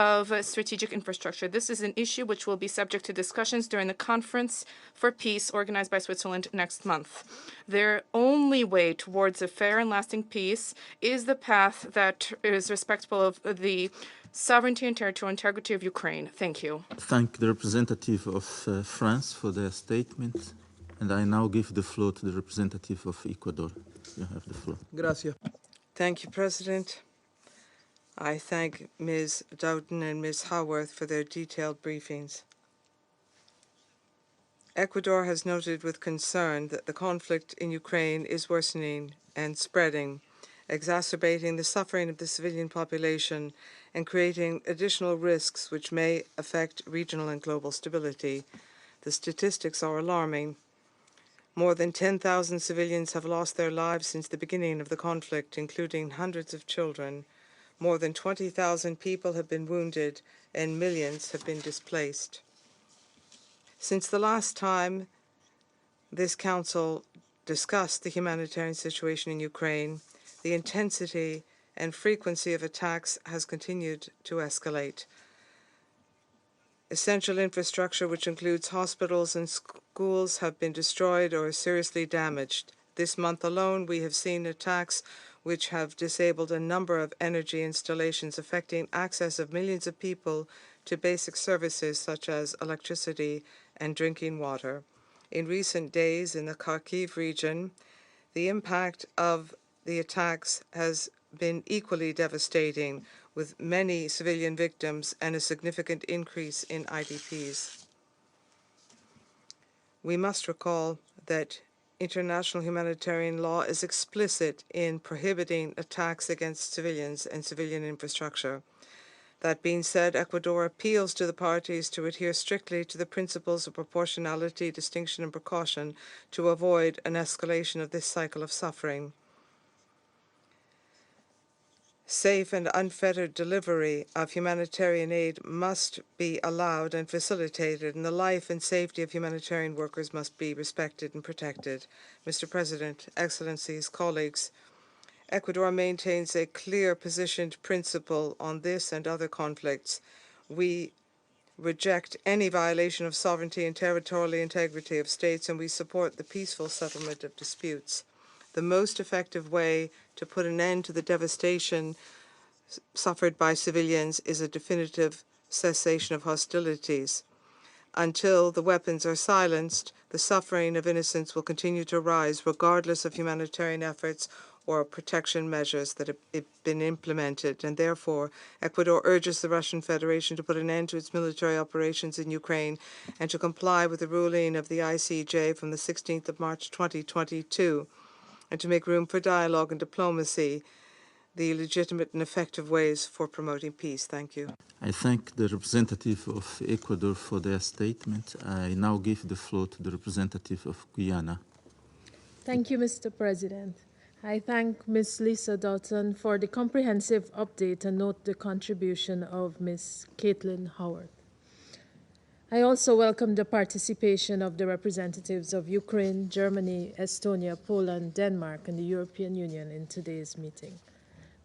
of strategic infrastructure. This is an issue which will be subject to discussions during the Conference for Peace organized by Switzerland next month. Their only way towards a fair and lasting peace is the path that is respectful of the sovereignty and territorial integrity of Ukraine. Thank you. Thank the representative of France for their statement. And I now give the floor to the representative of Ecuador. You have the floor. Gracias. Thank you, President. I thank Ms. Doughton and Ms. Howarth for their detailed briefings. Ecuador has noted with concern that the conflict in Ukraine is worsening and spreading, exacerbating the suffering of the civilian population and creating additional risks which may affect regional and global stability. The statistics are alarming. More than 10,000 civilians have lost their lives since the beginning of the conflict, including hundreds of children. More than 20,000 people have been wounded and millions have been displaced. Since the last time this Council discussed the humanitarian situation in Ukraine, the intensity and frequency of attacks has continued to escalate. Essential infrastructure, which includes hospitals and schools, have been destroyed or seriously damaged. This month alone, we have seen attacks which have disabled a number of energy installations, affecting access of millions of people to basic services such as electricity and drinking water. In recent days in the Kharkiv region, the impact of the attacks has been equally devastating, with many civilian victims and a significant increase in IDPs. We must recall that international humanitarian law is explicit in prohibiting attacks against civilians and civilian infrastructure. That being said, Ecuador appeals to the parties to adhere strictly to the principles of proportionality, distinction, and precaution to avoid an escalation of this cycle of suffering. Safe and unfettered delivery of humanitarian aid must be allowed and facilitated, and the life and safety of humanitarian workers must be respected and protected. Mr. President, Excellencies, colleagues, Ecuador maintains a clear positioned principle on this and other conflicts. We reject any violation of sovereignty and territorial integrity of states, and we support the peaceful settlement of disputes. The most effective way to put an end to the devastation suffered by civilians is a definitive cessation of hostilities. Until the weapons are silenced, the suffering of innocents will continue to rise, regardless of humanitarian efforts or protection measures that have been implemented, and therefore Ecuador urges the Russian Federation to put an end to its military operations in Ukraine and to comply with the ruling of the ICJ from the 16th of March 2022, and to make room for dialogue and diplomacy, the legitimate and effective ways for promoting peace. Thank you. I thank the representative of Ecuador for their statement. I now give the floor to the representative of Guyana. Thank you, Mr. President. I thank Ms. Lisa Doughton for the comprehensive update and note the contribution of Ms. Caitlin Howard. I also welcome the participation of the representatives of Ukraine, Germany, Estonia, Poland, Denmark, and the European Union in today's meeting.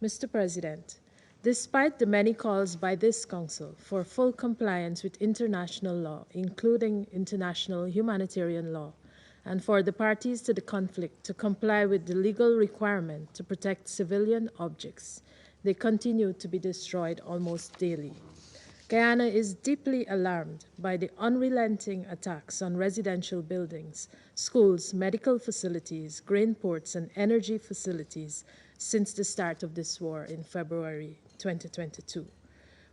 Mr. President, despite the many calls by this Council for full compliance with international law, including international humanitarian law, and for the parties to the conflict to comply with the legal requirement to protect civilian objects, they continue to be destroyed almost daily. Guyana is deeply alarmed by the unrelenting attacks on residential buildings, schools, medical facilities, grain ports, and energy facilities since the start of this war in February 2022.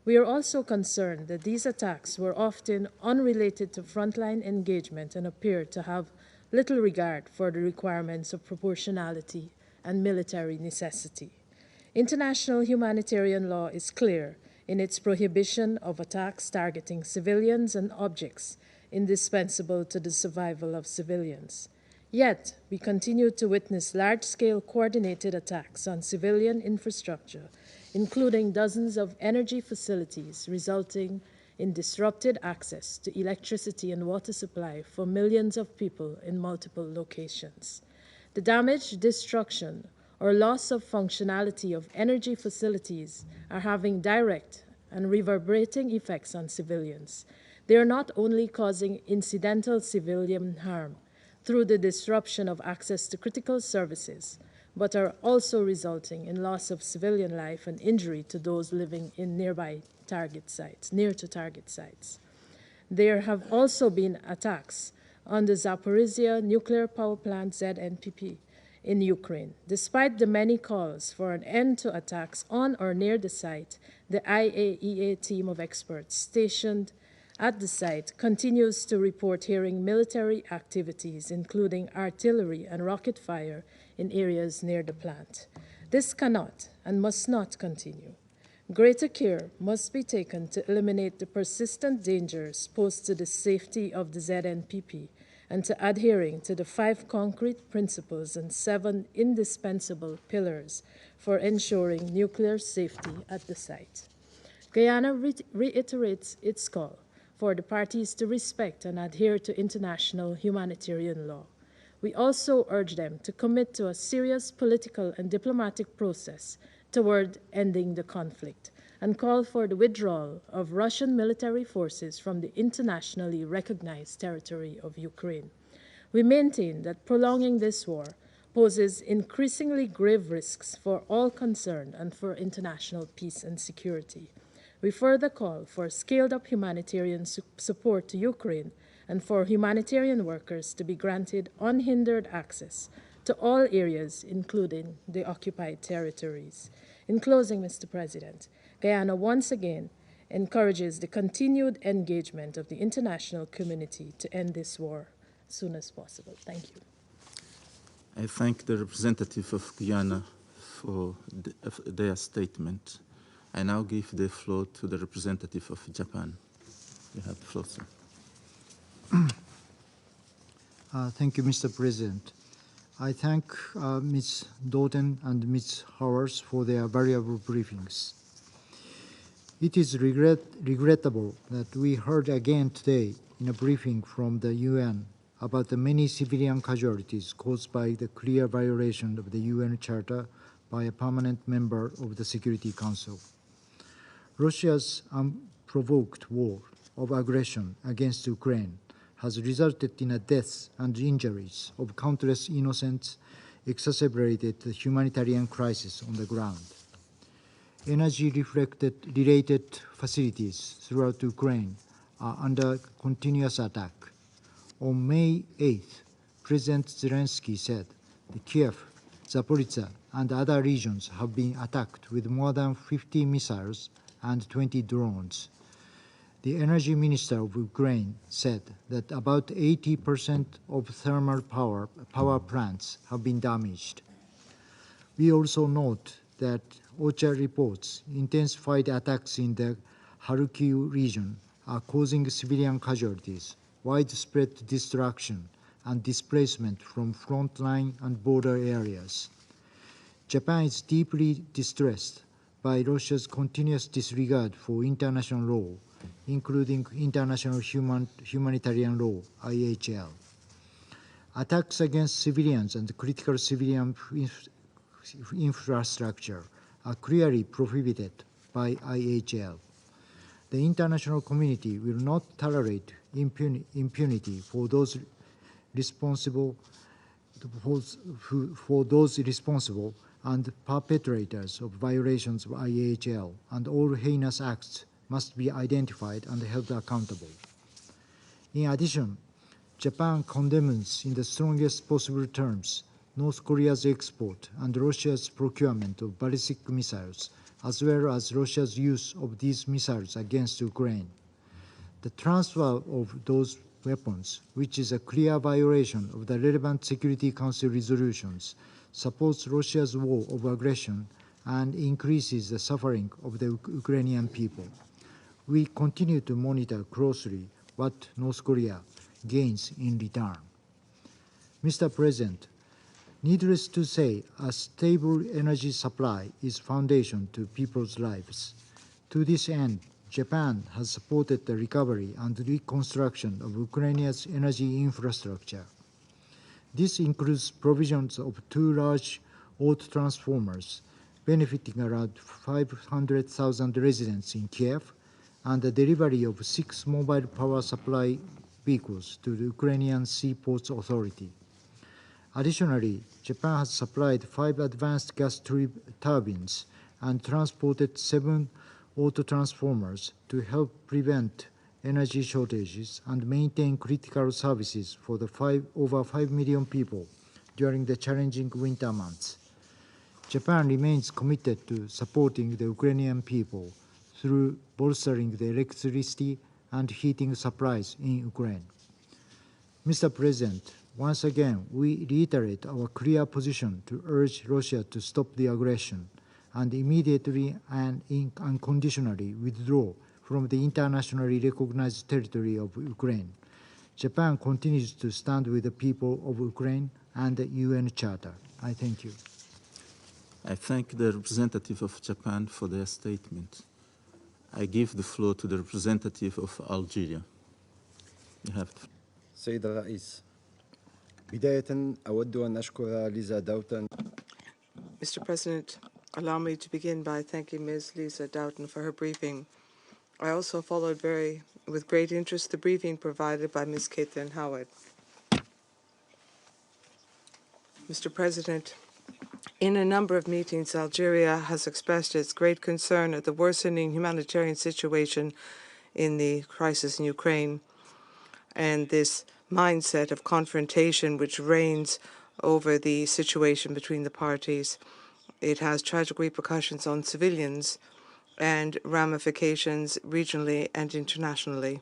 We are also concerned that these attacks were often unrelated to frontline engagement and appear to have little regard for the requirements of proportionality and military necessity. International humanitarian law is clear in its prohibition of attacks targeting civilians and objects indispensable to the survival of civilians. Yet, we continue to witness large-scale coordinated attacks on civilian infrastructure, including dozens of energy facilities, resulting in disrupted access to electricity and water supply for millions of people in multiple locations. The damage, destruction, or loss of functionality of energy facilities are having direct and reverberating effects on civilians. They are not only causing incidental civilian harm through the disruption of access to critical services, but are also resulting in loss of civilian life and injury to those living in nearby target sites, near to target sites. There have also been attacks on the Zaporizhia nuclear power plant ZNPP in Ukraine. Despite the many calls for an end to attacks on or near the site, the IAEA team of experts stationed at the site continues to report hearing military activities, including artillery and rocket fire in areas near the plant. This cannot and must not continue. Greater care must be taken to eliminate the persistent dangers posed to the safety of the ZNPP and to adhering to the 5 concrete principles and 7 indispensable pillars for ensuring nuclear safety at the site. Guyana reiterates its call for the parties to respect and adhere to international humanitarian law. We also urge them to commit to a serious political and diplomatic process toward ending the conflict and call for the withdrawal of Russian military forces from the internationally recognized territory of Ukraine. We maintain that prolonging this war poses increasingly grave risks for all concerned and for international peace and security. We further call for scaled-up humanitarian support to Ukraine and for humanitarian workers to be granted unhindered access to all areas, including the occupied territories. In closing, Mr. President, Guyana once again encourages the continued engagement of the international community to end this war as soon as possible. Thank you. I thank the representative of Guyana for their statement. I now give the floor to the representative of Japan. You have the floor, sir. Thank you, Mr. President. I thank Ms. Doughton and Ms. Howard for their valuable briefings. It is regrettable that we heard again today in a briefing from the UN about the many civilian casualties caused by the clear violation of the UN Charter by a permanent member of the Security Council. Russia's unprovoked war of aggression against Ukraine has resulted in the deaths and injuries of countless innocents, exacerbated the humanitarian crisis on the ground. Energy-related facilities throughout Ukraine are under continuous attack. On May 8th, President Zelensky said that Kiev, Zaporizhia, and other regions have been attacked with more than 50 missiles and 20 drones. The Energy Minister of Ukraine said that about 80% of thermal power plants have been damaged. We also note that OCHA reports intensified attacks in the Kharkiv region are causing civilian casualties, widespread destruction, and displacement from frontline and border areas. Japan is deeply distressed by Russia's continuous disregard for international law, including international humanitarian law, IHL. Attacks against civilians and critical civilian infrastructure are clearly prohibited by IHL. The international community will not tolerate impunity for those responsible and perpetrators of violations of IHL, and all heinous acts must be identified and held accountable. In addition, Japan condemns in the strongest possible terms North Korea's export and Russia's procurement of ballistic missiles, as well as Russia's use of these missiles against Ukraine. The transfer of those weapons, which is a clear violation of the relevant Security Council resolutions, supports Russia's war of aggression and increases the suffering of the Ukrainian people. We continue to monitor closely what North Korea gains in return. Mr. President, needless to say, a stable energy supply is foundation to people's lives. To this end, Japan has supported the recovery and reconstruction of Ukraine's energy infrastructure. This includes provisions of 2 large auto transformers, benefiting around 500,000 residents in Kiev, and the delivery of 6 mobile power supply vehicles to the Ukrainian Seaports Authority. Additionally, Japan has supplied 5 advanced gas turbines and transported 7 auto-transformers to help prevent energy shortages and maintain critical services for the over 5 million people during the challenging winter months. Japan remains committed to supporting the Ukrainian people through bolstering the electricity and heating supplies in Ukraine. Mr. President, once again, we reiterate our clear position to urge Russia to stop the aggression and immediately and unconditionally withdraw from the internationally recognized territory of Ukraine. Japan continues to stand with the people of Ukraine and the UN Charter. I thank you. I thank the representative of Japan for their statement. I give the floor to the representative of Algeria. You have the floor. سيد الرئيس، بداية أود أن أشكر ليزا داوتن. Mr. President, allow me to begin by thanking Ms. Lisa Doughton for her briefing. I also followed with great interest the briefing provided by Ms. Caitlin Howard. Mr. President, in a number of meetings, Algeria has expressed its great concern at the worsening humanitarian situation in the crisis in Ukraine and this mindset of confrontation which reigns over the situation between the parties. It has tragic repercussions on civilians and ramifications regionally and internationally.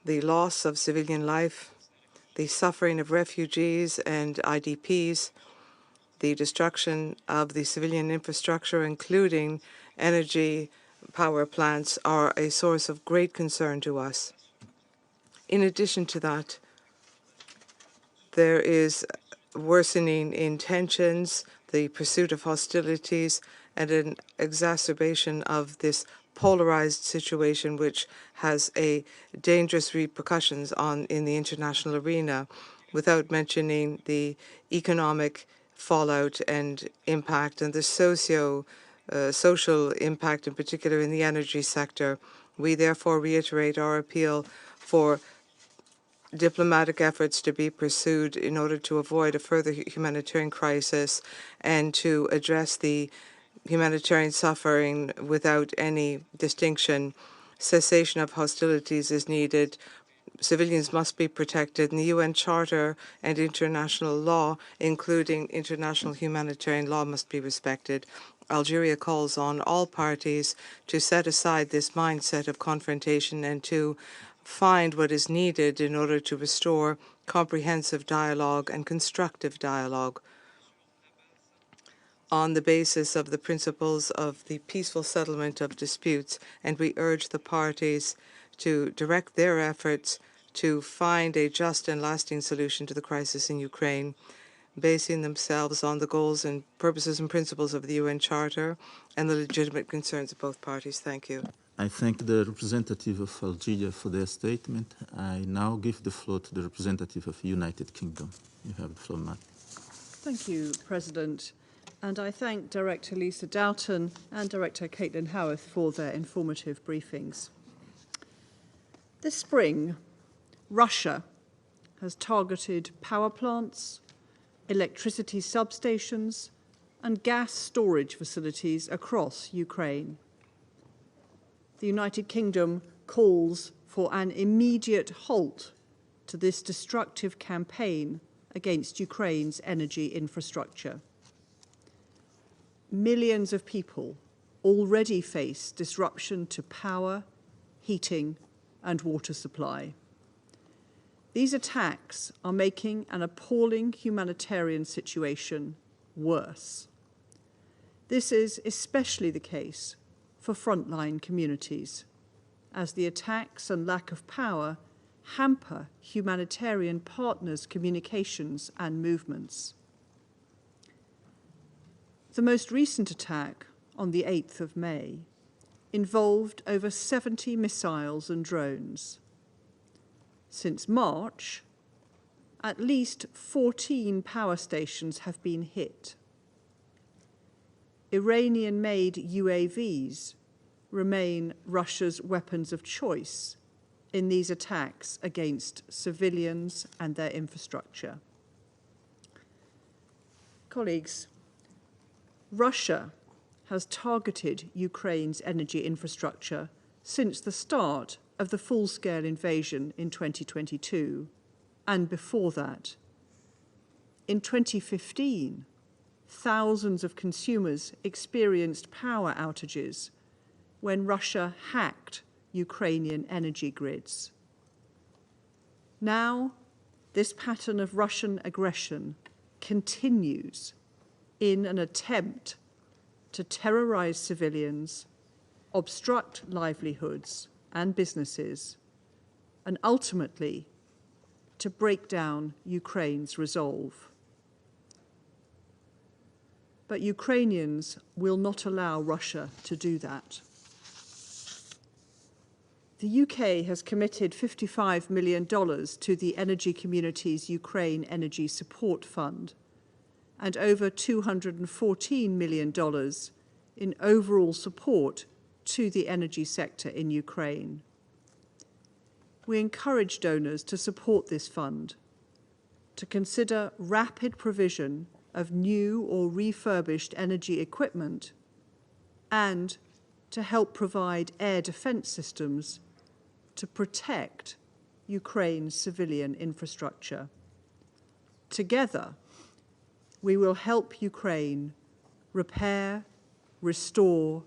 The loss of civilian life, the suffering of refugees and IDPs, the destruction of the civilian infrastructure, including energy power plants, are a source of great concern to us. In addition to that, there is worsening in tensions, the pursuit of hostilities, and an exacerbation of this polarized situation which has dangerous repercussions in the international arena, without mentioning the economic fallout and impact and the social impact, in particular in the energy sector. We therefore reiterate our appeal for diplomatic efforts to be pursued in order to avoid a further humanitarian crisis and to address the humanitarian suffering without any distinction. Cessation of hostilities is needed. Civilians must be protected, and the UN Charter and international law, including international humanitarian law, must be respected. Algeria calls on all parties to set aside this mindset of confrontation and to find what is needed in order to restore comprehensive dialogue and constructive dialogue on the basis of the principles of the peaceful settlement of disputes, and we urge the parties to direct their efforts to find a just and lasting solution to the crisis in Ukraine, basing themselves on the goals and purposes and principles of the UN Charter and the legitimate concerns of both parties. Thank you. I thank the representative of Algeria for their statement. I now give the floor to the representative of the United Kingdom. You have the floor, ma'am. Thank you, President. And I thank Director Lisa Doughton and Director Caitlin Howarth for their informative briefings. This spring, Russia has targeted power plants, electricity substations, and gas storage facilities across Ukraine. The United Kingdom calls for an immediate halt to this destructive campaign against Ukraine's energy infrastructure. Millions of people already face disruption to power, heating, and water supply. These attacks are making an appalling humanitarian situation worse. This is especially the case for frontline communities, as the attacks and lack of power hamper humanitarian partners' communications and movements. The most recent attack on the 8th of May involved over 70 missiles and drones. Since March, at least 14 power stations have been hit. Iranian-made UAVs remain Russia's weapons of choice in these attacks against civilians and their infrastructure. Colleagues, Russia has targeted Ukraine's energy infrastructure since the start of the full-scale invasion in 2022, and before that. In 2015, thousands of consumers experienced power outages when Russia hacked Ukrainian energy grids. Now, this pattern of Russian aggression continues in an attempt to terrorize civilians, obstruct livelihoods and businesses, and ultimately to break down Ukraine's resolve. But Ukrainians will not allow Russia to do that. The UK has committed $55 million to the Energy Community's Ukraine Energy Support Fund and over $214 million in overall support to the energy sector in Ukraine. We encourage donors to support this fund, to consider rapid provision of new or refurbished energy equipment, and to help provide air defense systems to protect Ukraine's civilian infrastructure. Together, we will help Ukraine repair, restore,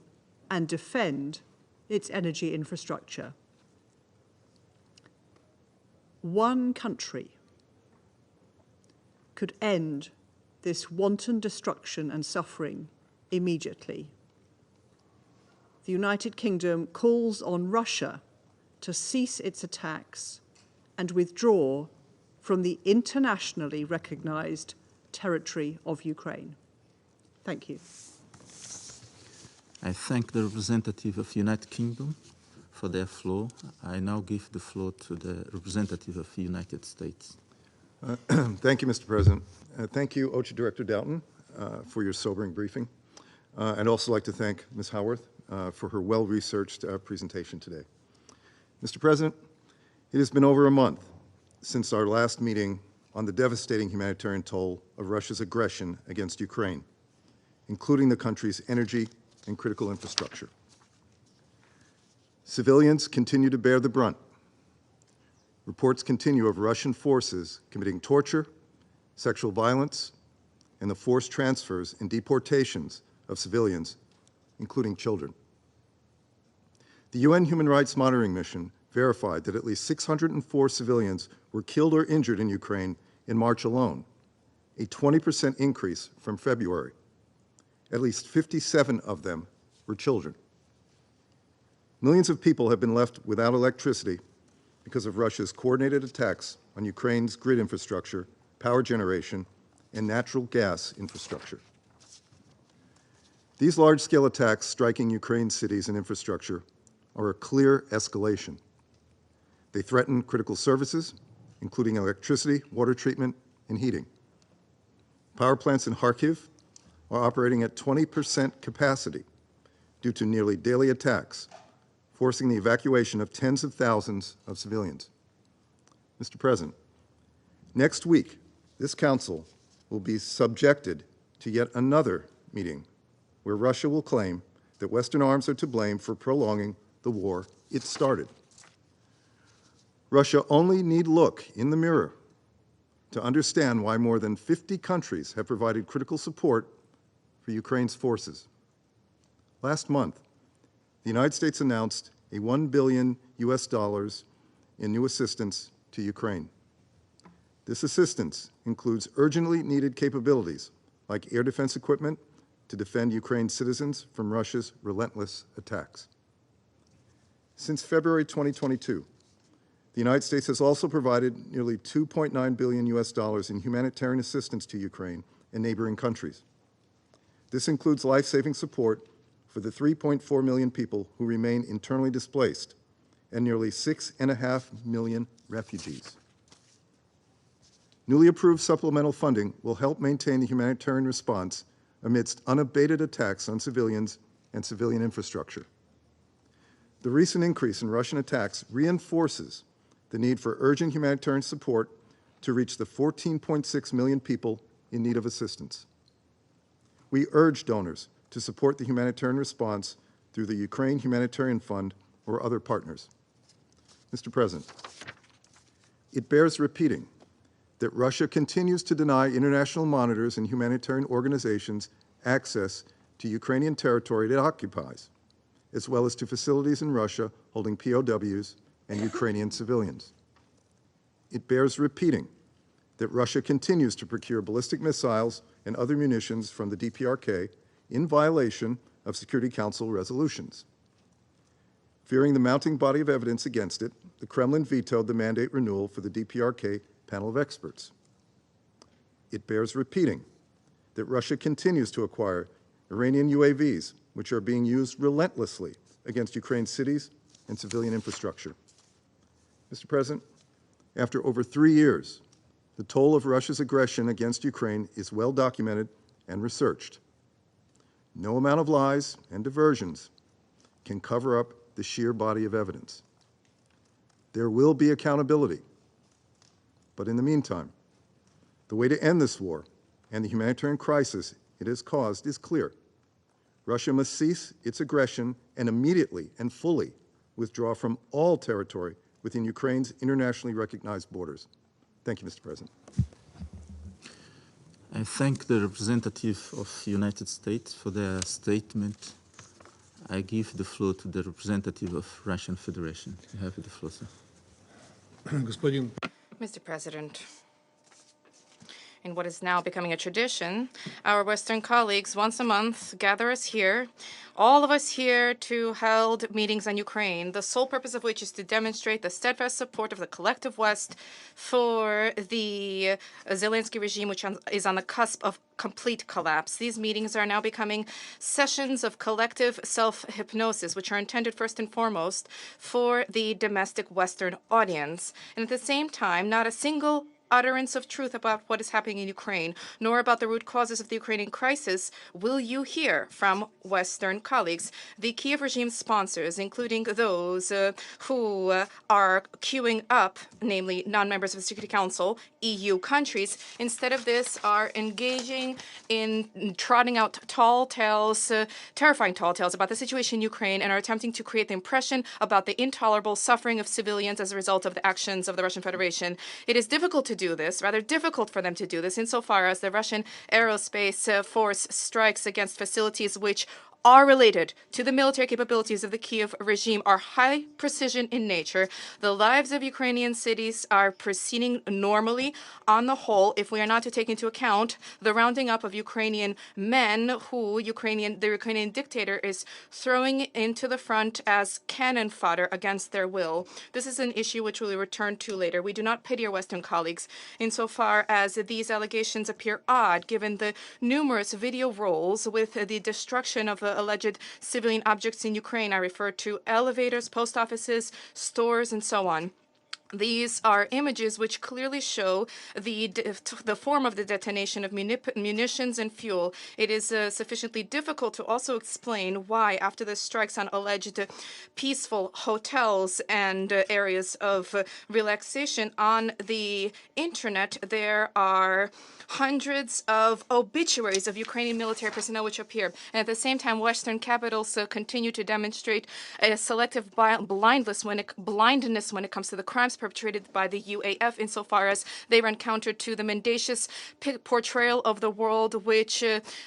and defend its energy infrastructure. One country could end this wanton destruction and suffering immediately. The United Kingdom calls on Russia to cease its attacks and withdraw from the internationally recognized territory of Ukraine. Thank you. I thank the representative of the United Kingdom for their floor. I now give the floor to the representative of the United States. Thank you, Mr. President. Thank you, OCHA Director Doughton, for your sobering briefing. I'd also like to thank Ms. Howarth for her well-researched presentation today. Mr. President, it has been over a month since our last meeting on the devastating humanitarian toll of Russia's aggression against Ukraine, including the country's energy and critical infrastructure. Civilians continue to bear the brunt. Reports continue of Russian forces committing torture, sexual violence, and the forced transfers and deportations of civilians, including children. The UN Human Rights Monitoring Mission verified that at least 604 civilians were killed or injured in Ukraine in March alone, a 20% increase from February. At least 57 of them were children. Millions of people have been left without electricity because of Russia's coordinated attacks on Ukraine's grid infrastructure, power generation, and natural gas infrastructure. These large-scale attacks striking Ukraine's cities and infrastructure are a clear escalation. They threaten critical services, including electricity, water treatment, and heating. Power plants in Kharkiv are operating at 20% capacity due to nearly daily attacks, forcing the evacuation of tens of thousands of civilians. Mr. President, next week, this Council will be subjected to yet another meeting where Russia will claim that Western arms are to blame for prolonging the war it started. Russia only need look in the mirror to understand why more than 50 countries have provided critical support for Ukraine's forces. Last month, the United States announced a $1 billion in new assistance to Ukraine. This assistance includes urgently needed capabilities like air defense equipment to defend Ukraine's citizens from Russia's relentless attacks. Since February 2022, the United States has also provided nearly $2.9 billion in humanitarian assistance to Ukraine and neighboring countries. This includes life-saving support for the 3.4 million people who remain internally displaced and nearly 6.5 million refugees. Newly approved supplemental funding will help maintain the humanitarian response amidst unabated attacks on civilians and civilian infrastructure. The recent increase in Russian attacks reinforces the need for urgent humanitarian support to reach the 14.6 million people in need of assistance. We urge donors to support the humanitarian response through the Ukraine Humanitarian Fund or other partners. Mr. President, it bears repeating that Russia continues to deny international monitors and humanitarian organizations access to Ukrainian territory it occupies, as well as to facilities in Russia holding POWs and Ukrainian civilians. It bears repeating that Russia continues to procure ballistic missiles and other munitions from the DPRK in violation of Security Council resolutions. Fearing the mounting body of evidence against it, the Kremlin vetoed the mandate renewal for the DPRK panel of experts. It bears repeating that Russia continues to acquire Iranian UAVs, which are being used relentlessly against Ukraine's cities and civilian infrastructure. Mr. President, after over 3 years, the toll of Russia's aggression against Ukraine is well documented and researched. No amount of lies and diversions can cover up the sheer body of evidence. There will be accountability. But in the meantime, the way to end this war and the humanitarian crisis it has caused is clear. Russia must cease its aggression and immediately and fully withdraw from all territory within Ukraine's internationally recognized borders. Thank you, Mr. President. I thank the representative of the United States for their statement. I give the floor to the representative of Russian Federation. You have the floor, sir. Mr. President, in what is now becoming a tradition, our Western colleagues once a month gather us here, all of us here, to hold meetings on Ukraine, the sole purpose of which is to demonstrate the steadfast support of the collective West for the Zelensky regime, which is on the cusp of complete collapse. These meetings are now becoming sessions of collective self-hypnosis, which are intended first and foremost for the domestic Western audience. And at the same time, not a single utterance of truth about what is happening in Ukraine, nor about the root causes of the Ukrainian crisis, will you hear from Western colleagues. The Kiev regime sponsors, including those who are queuing up, namely non-members of the Security Council, EU countries, instead of this are engaging in trotting out tall tales, terrifying tall tales about the situation in Ukraine, and are attempting to create the impression about the intolerable suffering of civilians as a result of the actions of the Russian Federation. It is difficult to do this, rather difficult for them to do this, insofar as the Russian aerospace force strikes against facilities which are related to the military capabilities of the Kiev regime, are high precision in nature. The lives of Ukrainian cities are proceeding normally on the whole, if we are not to take into account the rounding up of Ukrainian men who the Ukrainian dictator is throwing into the front as cannon fodder against their will. This is an issue which we will return to later. We do not pity our Western colleagues insofar as these allegations appear odd, given the numerous video rolls with the destruction of alleged civilian objects in Ukraine. I refer to elevators, post offices, stores, and so on. These are images which clearly show the form of the detonation of munitions and fuel. It is sufficiently difficult to also explain why, after the strikes on alleged peaceful hotels and areas of relaxation on the internet, there are hundreds of obituaries of Ukrainian military personnel which appear. And at the same time, Western capitals continue to demonstrate a selective blindness when it comes to the crimes perpetrated by the UAF, insofar as they run counter to the mendacious portrayal of the world which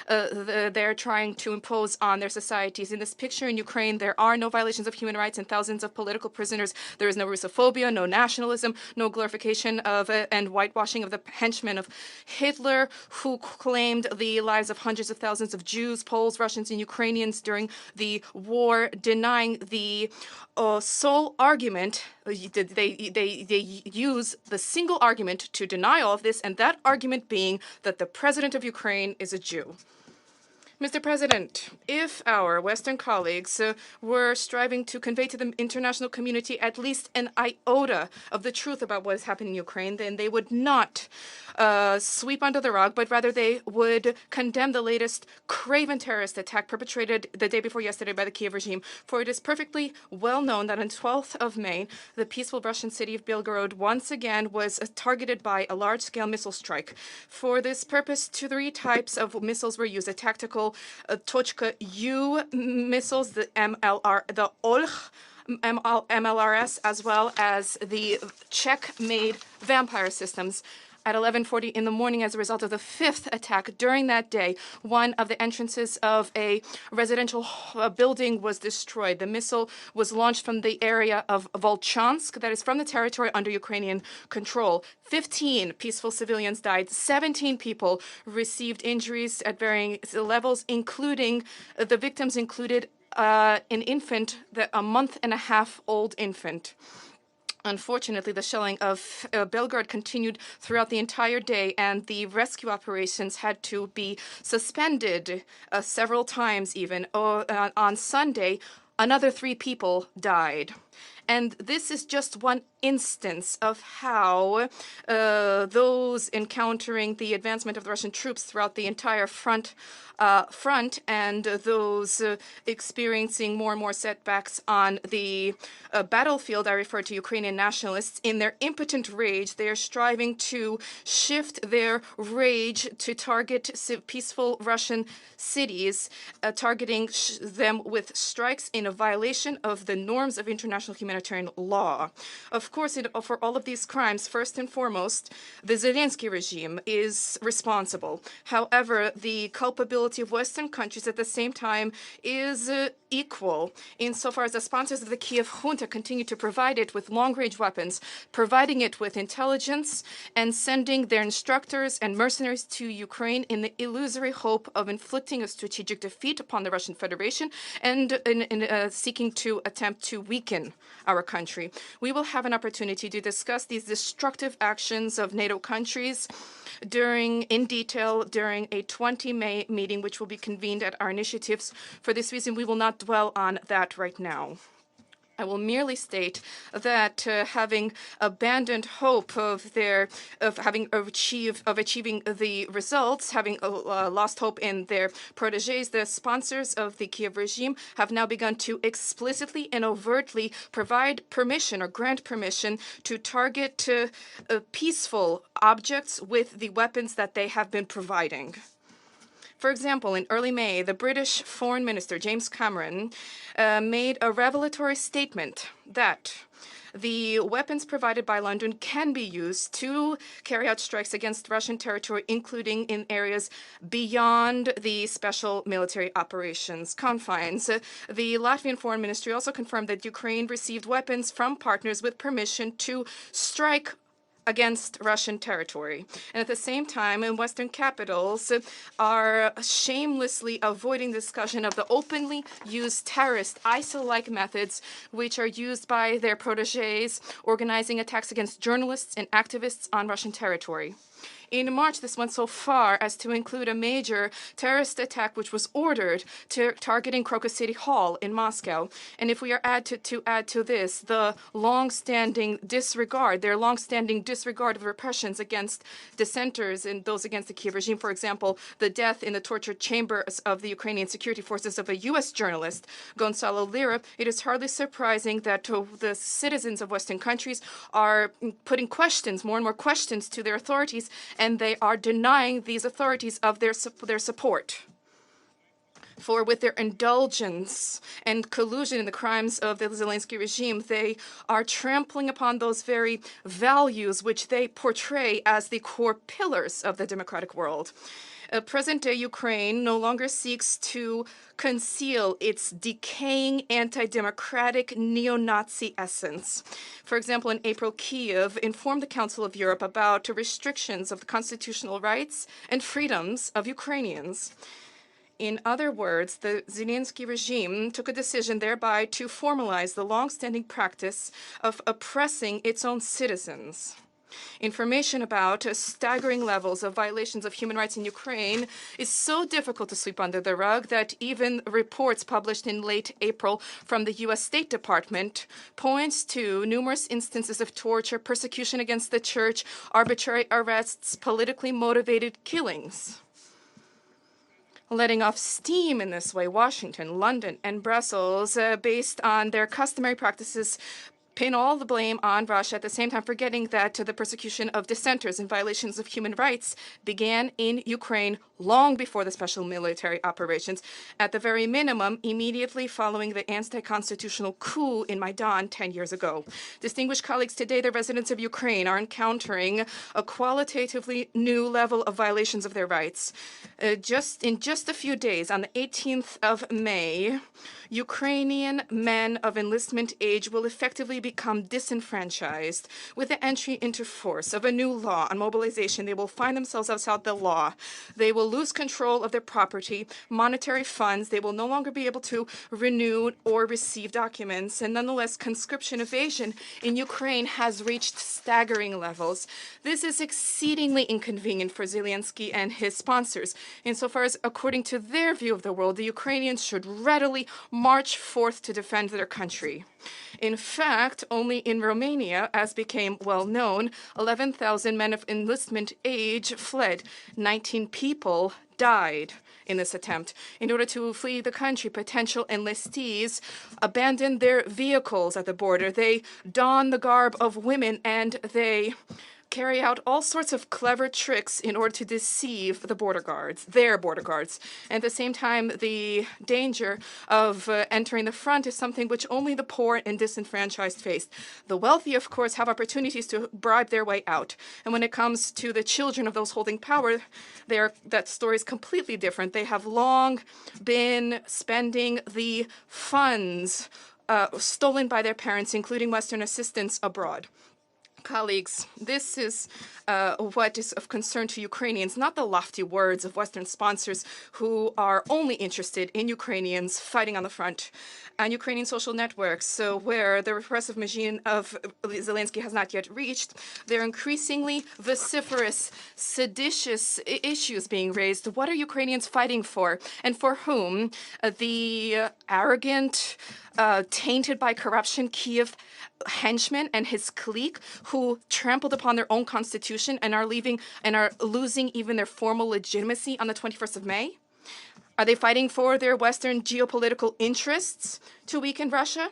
they're trying to impose on their societies. In this picture in Ukraine, there are no violations of human rights and thousands of political prisoners. There is no Russophobia, no nationalism, no glorification of and whitewashing of the henchmen of Hitler, who claimed the lives of hundreds of thousands of Jews, Poles, Russians, and Ukrainians during the war, denying the sole argument. They use the single argument to deny all of this, and that argument being that the president of Ukraine is a Jew. Mr. President, if our Western colleagues were striving to convey to the international community at least an iota of the truth about what is happening in Ukraine, then they would not sweep under the rug, but rather they would condemn the latest craven terrorist attack perpetrated the day before yesterday by the Kiev regime. For it is perfectly well known that on 12th of May, the peaceful Russian city of Belgorod once again was targeted by a large-scale missile strike. For this purpose, 3 types of missiles were used: a tactical Tochka U missiles, the MLRS, as well as the Czech-made Vampire systems. At 11:40 in the morning, as a result of the 5th attack during that day, one of the entrances of a residential building was destroyed. The missile was launched from the area of Volchansk, that is from the territory under Ukrainian control. 15 peaceful civilians died. 17 people received injuries at varying levels, including the victims included an infant, a month-and-a-half-old infant. Unfortunately, the shelling of Belgrade continued throughout the entire day, and the rescue operations had to be suspended several times even. On Sunday, another 3 people died. And this is just one instance of how those encountering the advancement of the Russian troops throughout the entire front and those experiencing more and more setbacks on the battlefield. I refer to Ukrainian nationalists. In their impotent rage, they are striving to shift their rage to target peaceful Russian cities, targeting them with strikes in a violation of the norms of international humanitarian law. Of course, for all of these crimes, first and foremost, the Zelensky regime is responsible. However, the culpability of Western countries at the same time is equal, insofar as the sponsors of the Kiev junta continue to provide it with long-range weapons, providing it with intelligence, and sending their instructors and mercenaries to Ukraine in the illusory hope of inflicting a strategic defeat upon the Russian Federation and seeking to attempt to weaken our country. We will have an opportunity to discuss these destructive actions of NATO countries in detail during a 20 May meeting, which will be convened at our initiatives. For this reason, we will not dwell on that right now. I will merely state that having abandoned hope of achieving the results, having lost hope in their proteges, the sponsors of the Kiev regime have now begun to explicitly and overtly provide permission or grant permission to target peaceful objects with the weapons that they have been providing. For example, in early May, the British Foreign Minister, James Cameron, made a revelatory statement that the weapons provided by London can be used to carry out strikes against Russian territory, including in areas beyond the special military operations confines. The Latvian Foreign Ministry also confirmed that Ukraine received weapons from partners with permission to strike against Russian territory. And at the same time, in Western capitals are shamelessly avoiding discussion of the openly used terrorist ISIL-like methods which are used by their proteges, organizing attacks against journalists and activists on Russian territory. In March, this went so far as to include a major terrorist attack which was ordered targeting Crocus City Hall in Moscow. And if we are to add to this the long-standing disregard of repressions against dissenters and those against the Kiev regime, for example, the death in the torture chambers of the Ukrainian security forces of a U.S. journalist, Gonzalo Lira, it is hardly surprising that the citizens of Western countries are putting more and more questions to their authorities, and they are denying these authorities of their support. For with their indulgence and collusion in the crimes of the Zelensky regime, they are trampling upon those very values which they portray as the core pillars of the democratic world. Present-day Ukraine no longer seeks to conceal its decaying anti-democratic neo-Nazi essence. For example, in April, Kiev informed the Council of Europe about restrictions of the constitutional rights and freedoms of Ukrainians. In other words, the Zelensky regime took a decision thereby to formalize the long-standing practice of oppressing its own citizens. Information about staggering levels of violations of human rights in Ukraine is so difficult to sweep under the rug that even reports published in late April from the U.S. State Department points to numerous instances of torture, persecution against the church, arbitrary arrests, politically motivated killings. Letting off steam in this way, Washington, London, and Brussels, based on their customary practices, pin all the blame on Russia, at the same time forgetting that the persecution of dissenters and violations of human rights began in Ukraine long before the special military operations, at the very minimum, immediately following the anti-constitutional coup in Maidan 10 years ago. Distinguished colleagues, today the residents of Ukraine are encountering a qualitatively new level of violations of their rights. In just a few days, on the 18th of May, Ukrainian men of enlistment age will effectively become disenfranchised. With the entry into force of a new law on mobilization, they will find themselves outside the law. They will lose control of their property, monetary funds. They will no longer be able to renew or receive documents. And nonetheless, conscription evasion in Ukraine has reached staggering levels. This is exceedingly inconvenient for Zelensky and his sponsors, insofar as, according to their view of the world, the Ukrainians should readily march forth to defend their country. In fact, only in Romania, as became well known, 11,000 men of enlistment age fled. 19 people died in this attempt. In order to flee the country, potential enlistees abandoned their vehicles at the border. They don the garb of women and they carry out all sorts of clever tricks in order to deceive the border guards, their border guards. At the same time, the danger of entering the front is something which only the poor and disenfranchised face. The wealthy, of course, have opportunities to bribe their way out. And when it comes to the children of those holding power, that story is completely different. They have long been spending the funds stolen by their parents, including Western assistance abroad. Colleagues, this is what is of concern to Ukrainians, not the lofty words of Western sponsors who are only interested in Ukrainians fighting on the front. And Ukrainian social networks, so where the repressive machine of Zelensky has not yet reached, there are increasingly vociferous, seditious issues being raised. What are Ukrainians fighting for, and for whom? The arrogant, tainted by corruption Kiev henchman and his clique who trampled upon their own constitution and are losing even their formal legitimacy on the 21st of May? Are they fighting for their Western geopolitical interests to weaken Russia?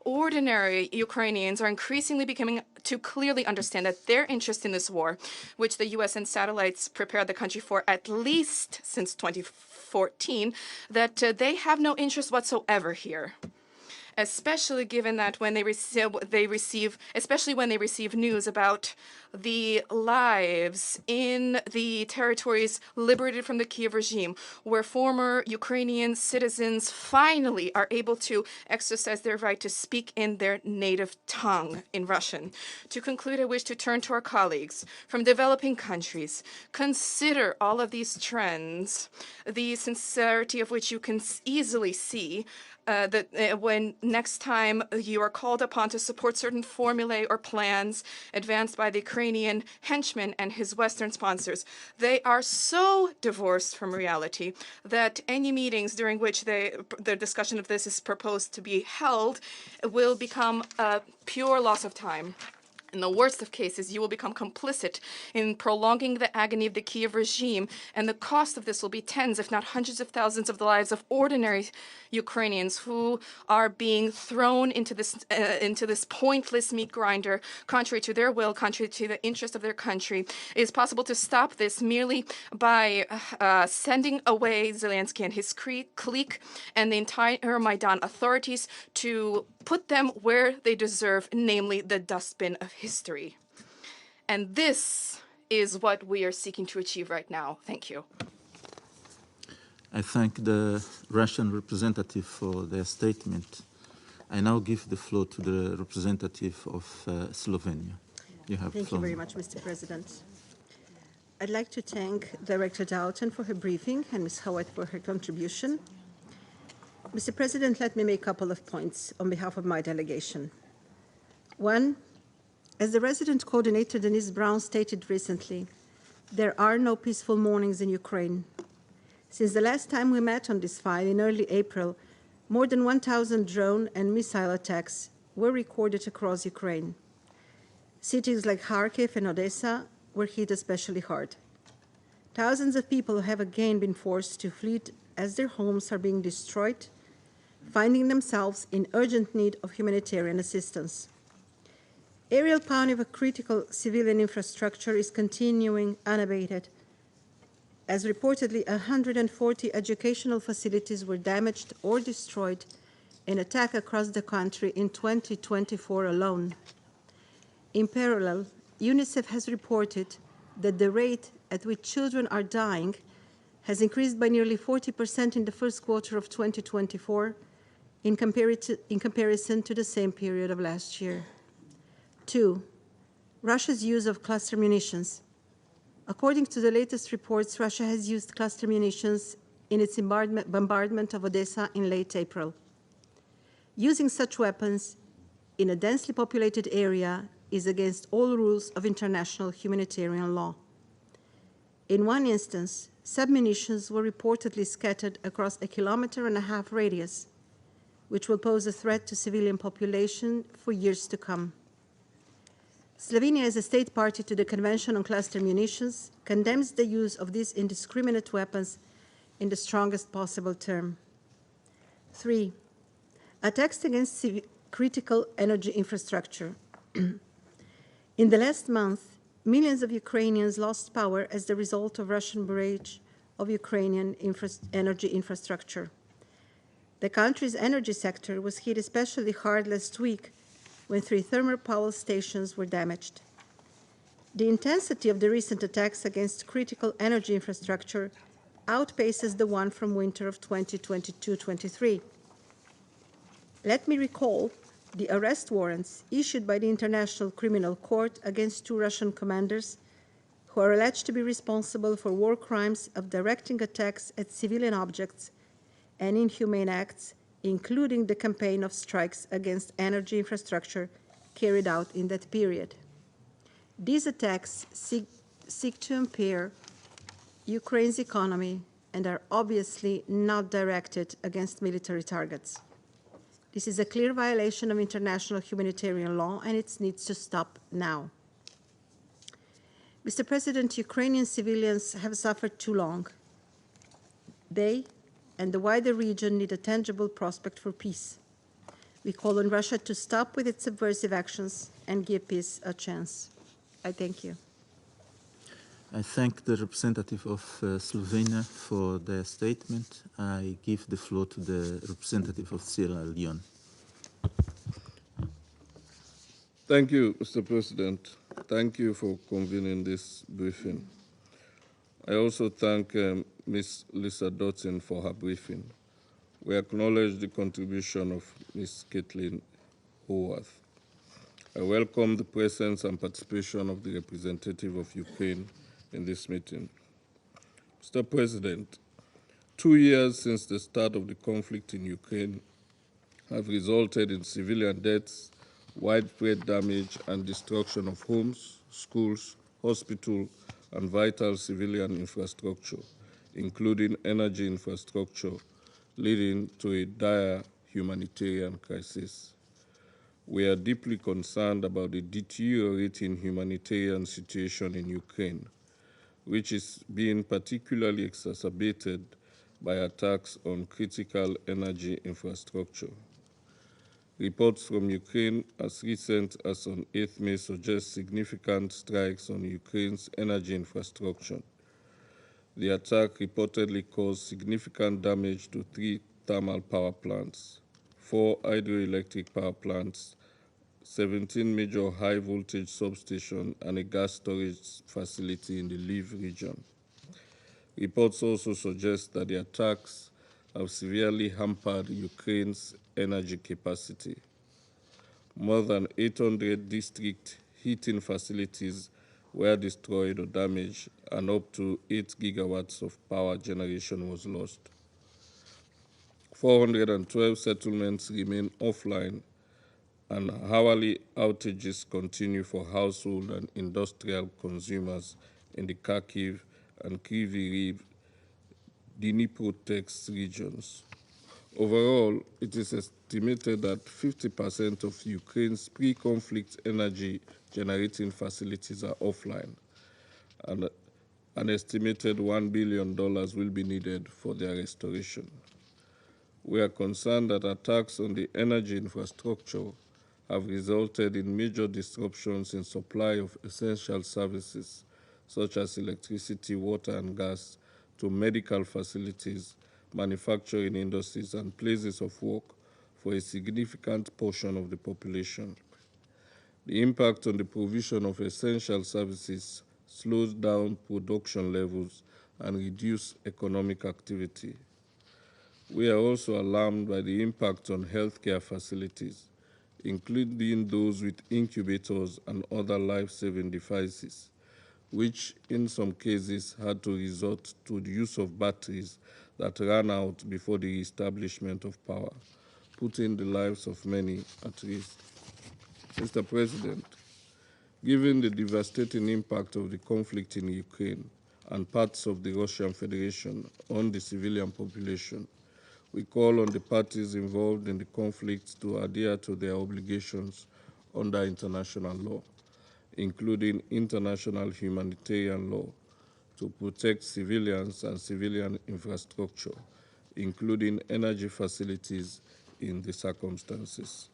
Ordinary Ukrainians are increasingly becoming to clearly understand that their interest in this war, which the U.S. and satellites prepared the country for at least since 2014, that they have no interest whatsoever here. Especially given that when they receive news about the lives in the territories liberated from the Kiev regime, where former Ukrainian citizens finally are able to exercise their right to speak in their native tongue, in Russian. To conclude, I wish to turn to our colleagues from developing countries. Consider all of these trends, the sincerity of which you can easily see when next time you are called upon to support certain formulae or plans advanced by the Ukrainian henchman and his Western sponsors. They are so divorced from reality that any meetings during which the discussion of this is proposed to be held will become a pure loss of time. In the worst of cases, you will become complicit in prolonging the agony of the Kiev regime, and the cost of this will be tens, if not hundreds of thousands of the lives of ordinary Ukrainians who are being thrown into this pointless meat grinder, contrary to their will, contrary to the interest of their country. It is possible to stop this merely by sending away Zelensky and his clique and the entire Maidan authorities to put them where they deserve, namely the dustbin of history. And this is what we are seeking to achieve right now. Thank you. I thank the Russian representative for their statement. I now give the floor to the representative of Slovenia. You have Thank you very much, Mr. President. I'd like to thank Director Dalton for her briefing and Ms. Howard for her contribution. Mr. President, let me make a couple of points on behalf of my delegation. One, As the resident coordinator, Denise Brown, stated recently, there are no peaceful mornings in Ukraine. Since the last time we met on this file in early April, more than 1,000 drone and missile attacks were recorded across Ukraine. Cities like Kharkiv and Odessa were hit especially hard. Thousands of people have again been forced to flee as their homes are being destroyed, finding themselves in urgent need of humanitarian assistance. Aerial pounding of critical civilian infrastructure is continuing unabated, as reportedly 140 educational facilities were damaged or destroyed in attack across the country in 2024 alone. In parallel, UNICEF has reported that the rate at which children are dying has increased by nearly 40% in the first quarter of 2024 in comparison to the same period of last year. 2. Russia's use of cluster munitions. According to the latest reports, Russia has used cluster munitions in its bombardment of Odessa in late April. Using such weapons in a densely populated area is against all rules of international humanitarian law. In one instance, submunitions were reportedly scattered across a 1.5 km radius, which will pose a threat to civilian population for years to come. Slovenia, as a state party to the Convention on Cluster Munitions, condemns the use of these indiscriminate weapons in the strongest possible term. 3. Attacks against critical energy infrastructure. In the last month, millions of Ukrainians lost power as the result of Russian barrage of Ukrainian energy infrastructure. The country's energy sector was hit especially hard last week when 3 thermal power stations were damaged. The intensity of the recent attacks against critical energy infrastructure outpaces the one from winter of 2022-23. Let me recall the arrest warrants issued by the International Criminal Court against 2 Russian commanders who are alleged to be responsible for war crimes of directing attacks at civilian objects and inhumane acts, including the campaign of strikes against energy infrastructure carried out in that period. These attacks seek to impair Ukraine's economy and are obviously not directed against military targets. This is a clear violation of international humanitarian law, and it needs to stop now. Mr. President, Ukrainian civilians have suffered too long. They and the wider region need a tangible prospect for peace. We call on Russia to stop with its subversive actions and give peace a chance. I thank you. I thank the representative of Slovenia for their statement. I give the floor to the representative of Sierra Leone. Thank you, Mr. President. Thank you for convening this briefing. I also thank Ms. Lisa Dotson for her briefing. We acknowledge the contribution of Ms. Caitlin Howarth. I welcome the presence and participation of the representative of Ukraine in this meeting. Mr. President, 2 years since the start of the conflict in Ukraine have resulted in civilian deaths, widespread damage and destruction of homes, schools, hospitals, and vital civilian infrastructure, including energy infrastructure, leading to a dire humanitarian crisis. We are deeply concerned about the deteriorating humanitarian situation in Ukraine, which is being particularly exacerbated by attacks on critical energy infrastructure. Reports from Ukraine as recent as on 8 May suggest significant strikes on Ukraine's energy infrastructure. The attack reportedly caused significant damage to 3 thermal power plants, 4 hydroelectric power plants, 17 major high-voltage substations, and a gas storage facility in the Lviv region. Reports also suggest that the attacks have severely hampered Ukraine's energy capacity. More than 800 district heating facilities were destroyed or damaged, and up to 8 gigawatts of power generation was lost. 412 settlements remain offline, and hourly outages continue for household and industrial consumers in the Kharkiv and Kryvyi Rih Dnipro regions. Overall, it is estimated that 50% of Ukraine's pre-conflict energy generating facilities are offline, and an estimated $1 billion will be needed for their restoration. We are concerned that attacks on the energy infrastructure have resulted in major disruptions in supply of essential services such as electricity, water, and gas to medical facilities, manufacturing industries, and places of work for a significant portion of the population. The impact on the provision of essential services slows down production levels and reduces economic activity. We are also alarmed by the impact on healthcare facilities, including those with incubators and other life-saving devices, which in some cases had to resort to the use of batteries that ran out before the establishment of power, putting the lives of many at risk. Mr. President, given the devastating impact of the conflict in Ukraine and parts of the Russian Federation on the civilian population, we call on the parties involved in the conflict to adhere to their obligations under international law, including international humanitarian law, to protect civilians and civilian infrastructure, including energy facilities in the circumstances.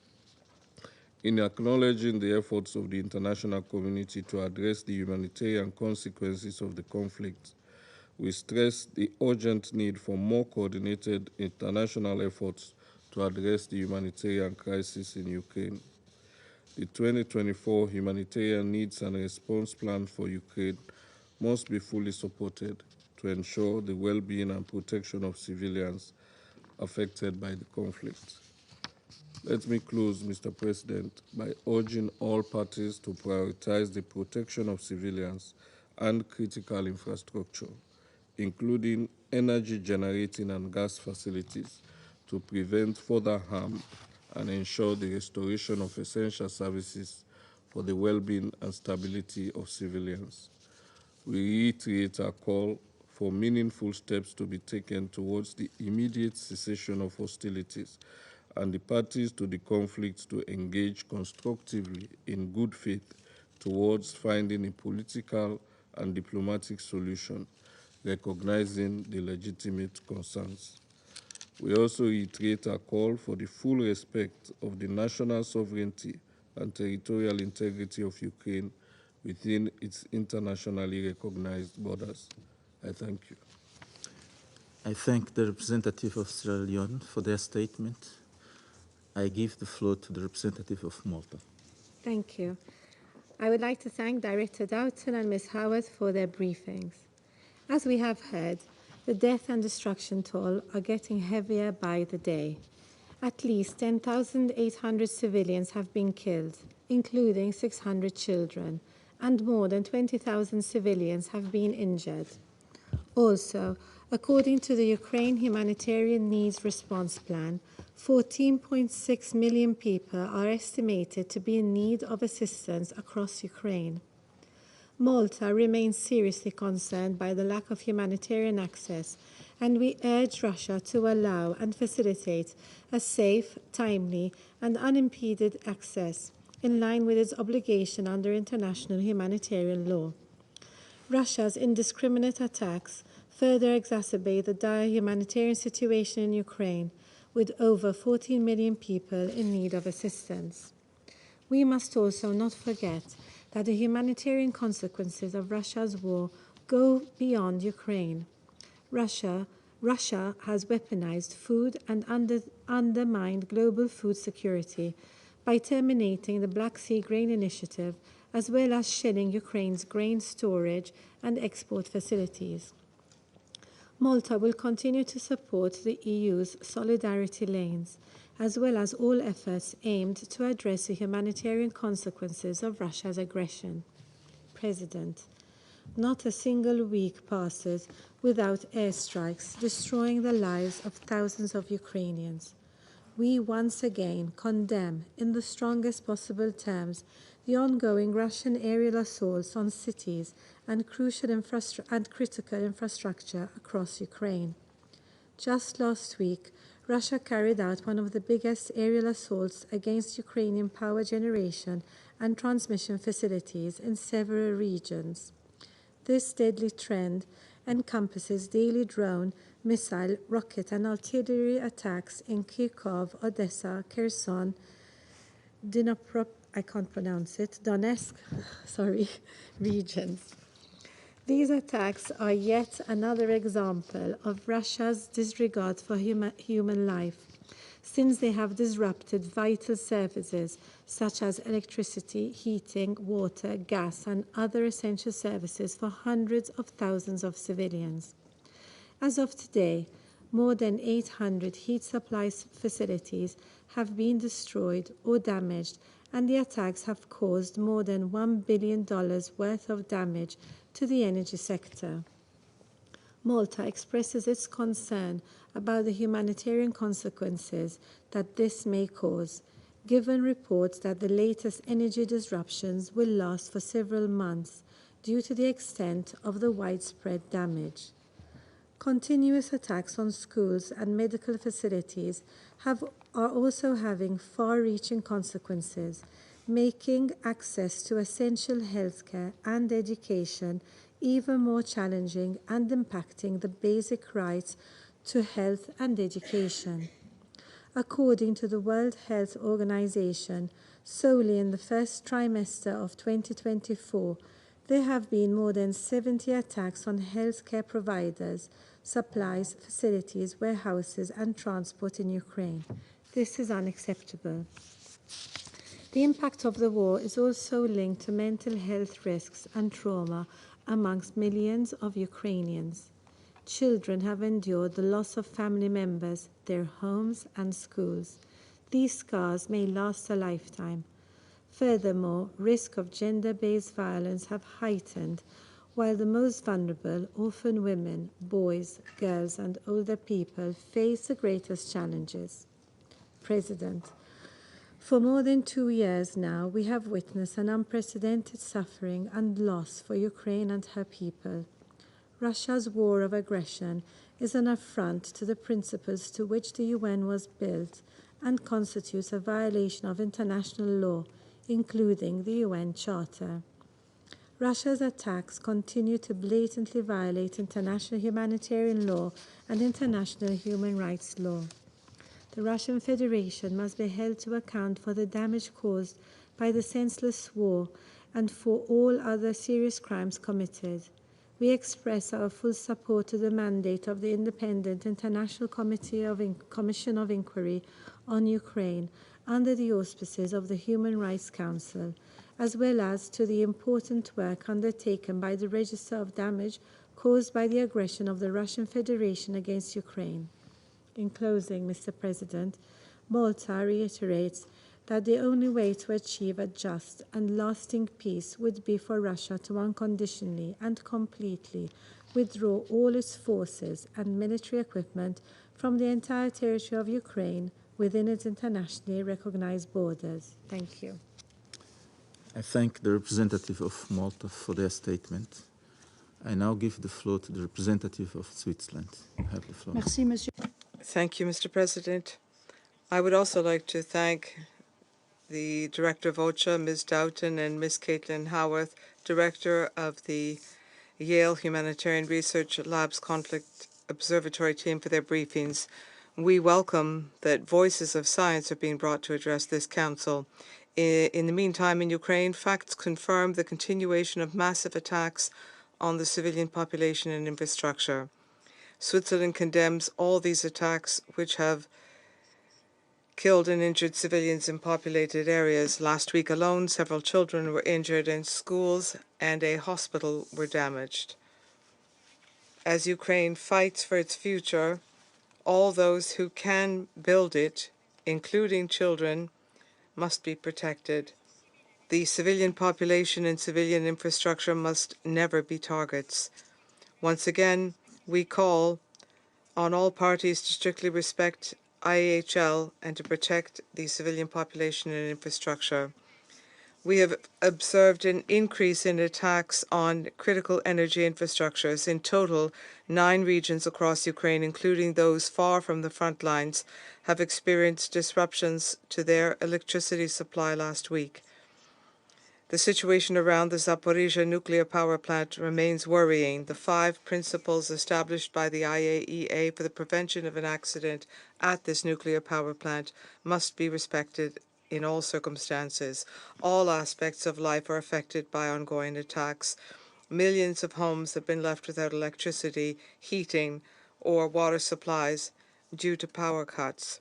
In acknowledging the efforts of the international community to address the humanitarian consequences of the conflict, we stress the urgent need for more coordinated international efforts to address the humanitarian crisis in Ukraine. The 2024 Humanitarian Needs and Response Plan for Ukraine must be fully supported to ensure the well-being and protection of civilians affected by the conflict. Let me close, Mr. President, by urging all parties to prioritize the protection of civilians and critical infrastructure, including energy generating and gas facilities, to prevent further harm and ensure the restoration of essential services for the well-being and stability of civilians. We reiterate our call for meaningful steps to be taken towards the immediate cessation of hostilities and the parties to the conflict to engage constructively in good faith towards finding a political and diplomatic solution, recognizing the legitimate concerns. We also reiterate our call for the full respect of the national sovereignty and territorial integrity of Ukraine within its internationally recognized borders. I thank you. I thank the representative of Sierra Leone for their statement. I give the floor to the representative of Malta. Thank you. I would like to thank Director Doughton and Ms. Howard for their briefings. As we have heard, the death and destruction toll are getting heavier by the day. At least 10,800 civilians have been killed, including 600 children, and more than 20,000 civilians have been injured. Also, according to the Ukraine Humanitarian Needs Response Plan, 14.6 million people are estimated to be in need of assistance across Ukraine. Malta remains seriously concerned by the lack of humanitarian access, and we urge Russia to allow and facilitate a safe, timely, and unimpeded access in line with its obligation under international humanitarian law. Russia's indiscriminate attacks further exacerbate the dire humanitarian situation in Ukraine, with over 14 million people in need of assistance. We must also not forget that the humanitarian consequences of Russia's war go beyond Ukraine. Russia has weaponized food and undermined global food security by terminating the Black Sea Grain Initiative, as well as shelling Ukraine's grain storage and export facilities. Malta will continue to support the EU's solidarity lanes, as well as all efforts aimed to address the humanitarian consequences of Russia's aggression. President, not a single week passes without airstrikes destroying the lives of thousands of Ukrainians. we once again condemn, in the strongest possible terms, the ongoing Russian aerial assaults on cities and critical infrastructure across Ukraine. Just last week, Russia carried out one of the biggest aerial assaults against Ukrainian power generation and transmission facilities in several regions. This deadly trend encompasses daily drone, missile, rocket, and artillery attacks in Kharkov, Odessa, Kherson, Donetsk, regions. These attacks are yet another example of Russia's disregard for human life, since they have disrupted vital services such as electricity, heating, water, gas, and other essential services for hundreds of thousands of civilians. As of today, more than 800 heat supply facilities have been destroyed or damaged, and the attacks have caused more than $1 billion worth of damage to the energy sector. Malta expresses its concern about the humanitarian consequences that this may cause, given reports that the latest energy disruptions will last for several months due to the extent of the widespread damage. Continuous attacks on schools and medical facilities are also having far-reaching consequences, making access to essential healthcare and education even more challenging and impacting the basic rights to health and education. According to the World Health Organization, solely in the first trimester of 2024, there have been more than 70 attacks on healthcare providers, supplies, facilities, warehouses, and transport in Ukraine. This is unacceptable. The impact of the war is also linked to mental health risks and trauma amongst millions of Ukrainians. Children have endured the loss of family members, their homes, and schools. These scars may last a lifetime. Furthermore, risk of gender-based violence have heightened, while the most vulnerable, often women, boys, girls, and older people, face the greatest challenges. President, for more than 2 years now, we have witnessed an unprecedented suffering and loss for Ukraine and her people. Russia's war of aggression is an affront to the principles to which the UN was built and constitutes a violation of international law, including the UN Charter. Russia's attacks continue to blatantly violate international humanitarian law and international human rights law. The Russian Federation must be held to account for the damage caused by the senseless war and for all other serious crimes committed. We express our full support to the mandate of the Independent International Commission of Inquiry on Ukraine under the auspices of the Human Rights Council, as well as to the important work undertaken by the Register of Damage caused by the aggression of the Russian Federation against Ukraine. In closing, Mr. President, Malta reiterates that the only way to achieve a just and lasting peace would be for Russia to unconditionally and completely withdraw all its forces and military equipment from the entire territory of Ukraine within its internationally recognized borders. Thank you. I thank the representative of Malta for their statement. I now give the floor to the representative of Switzerland. You have the floor. Merci, Monsieur. Thank you, Mr. President. I would also like to thank the Director of OCHA, Ms. Doughton, and Ms. Caitlin Howarth, Director of the Yale Humanitarian Research Lab's Conflict Observatory Team, for their briefings. We welcome that voices of science are being brought to address this Council. In the meantime, in Ukraine, facts confirm the continuation of massive attacks on the civilian population and infrastructure. Switzerland condemns all these attacks, which have killed and injured civilians in populated areas. Last week alone, several children were injured and schools and a hospital were damaged. As Ukraine fights for its future, all those who can build it, including children, must be protected. The civilian population and civilian infrastructure must never be targets. Once again, we call on all parties to strictly respect IHL and to protect the civilian population and infrastructure. We have observed an increase in attacks on critical energy infrastructures. In total, 9 regions across Ukraine, including those far from the front lines, have experienced disruptions to their electricity supply last week. The situation around the Zaporizhzhia nuclear power plant remains worrying. The 5 principles established by the IAEA for the prevention of an accident at this nuclear power plant must be respected in all circumstances. All aspects of life are affected by ongoing attacks. Millions of homes have been left without electricity, heating, or water supplies due to power cuts.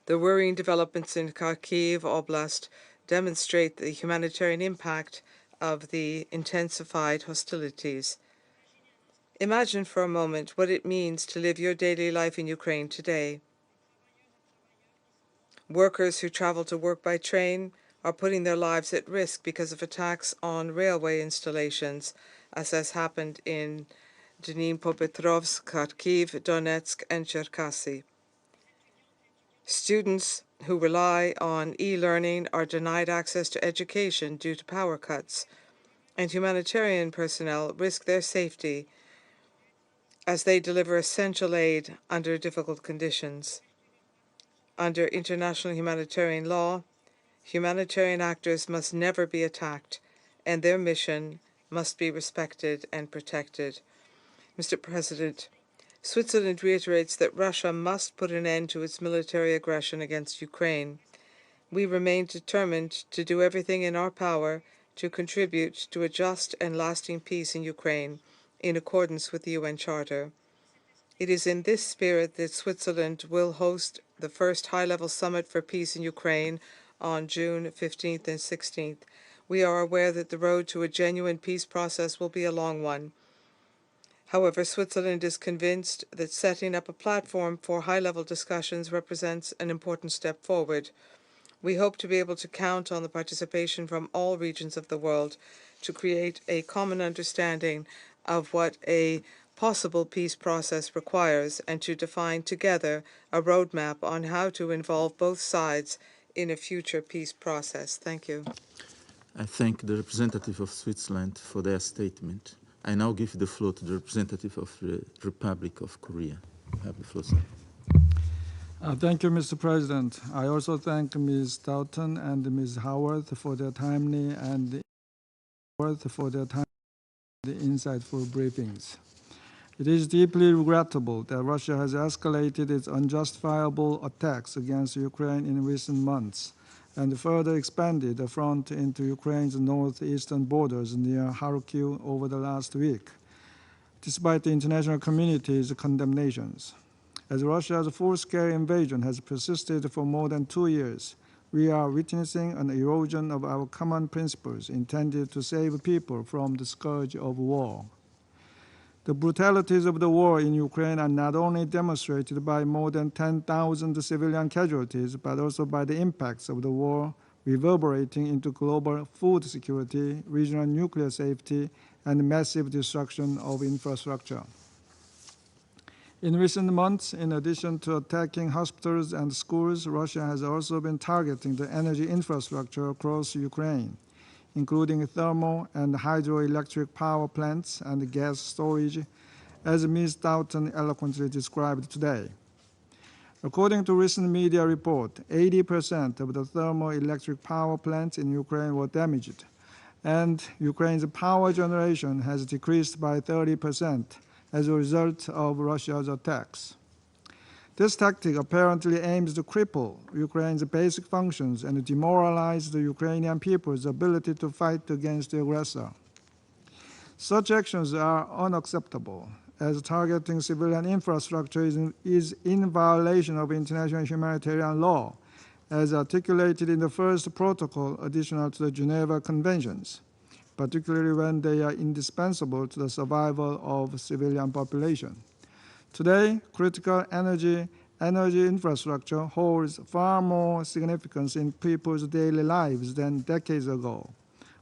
The worrying developments in Kharkiv Oblast demonstrate the humanitarian impact of the intensified hostilities. Imagine for a moment what it means to live your daily life in Ukraine today. Workers who travel to work by train are putting their lives at risk because of attacks on railway installations, as has happened in Dnipropetrovsk, Kharkiv, Donetsk, and Cherkasy. Students who rely on e-learning are denied access to education due to power cuts, and humanitarian personnel risk their safety as they deliver essential aid under difficult conditions. Under international humanitarian law, humanitarian actors must never be attacked, and their mission must be respected and protected. Mr. President, Switzerland reiterates that Russia must put an end to its military aggression against Ukraine. We remain determined to do everything in our power to contribute to a just and lasting peace in Ukraine in accordance with the UN Charter. It is in this spirit that Switzerland will host the first high-level summit for peace in Ukraine on June 15th and 16th. We are aware that the road to a genuine peace process will be a long one. However, Switzerland is convinced that setting up a platform for high-level discussions represents an important step forward. We hope to be able to count on the participation from all regions of the world to create a common understanding of what a possible peace process requires and to define together a roadmap on how to involve both sides in a future peace process. Thank you. I thank the representative of Switzerland for their statement. I now give the floor to the representative of the Republic of Korea. You have the floor, sir. Thank you, Mr. President. I also thank Ms. Doughton and Ms. Howard for their timely and insightful briefings. It is deeply regrettable that Russia has escalated its unjustifiable attacks against Ukraine in recent months and further expanded the front into Ukraine's northeastern borders near Kharkiv over the last week, despite the international community's condemnations. As Russia's full-scale invasion has persisted for more than 2 years, we are witnessing an erosion of our common principles intended to save people from the scourge of war. The brutalities of the war in Ukraine are not only demonstrated by more than 10,000 civilian casualties, but also by the impacts of the war reverberating into global food security, regional nuclear safety, and massive destruction of infrastructure. In recent months, in addition to attacking hospitals and schools, Russia has also been targeting the energy infrastructure across Ukraine, including thermal and hydroelectric power plants and gas storage, as Ms. Doughton eloquently described today. According to recent media report, 80% of the thermoelectric power plants in Ukraine were damaged, and Ukraine's power generation has decreased by 30% as a result of Russia's attacks. This tactic apparently aims to cripple Ukraine's basic functions and demoralize the Ukrainian people's ability to fight against the aggressor. Such actions are unacceptable, as targeting civilian infrastructure is in violation of international humanitarian law, as articulated in the first protocol additional to the Geneva Conventions, particularly when they are indispensable to the survival of civilian population. Today, critical energy infrastructure holds far more significance in people's daily lives than decades ago,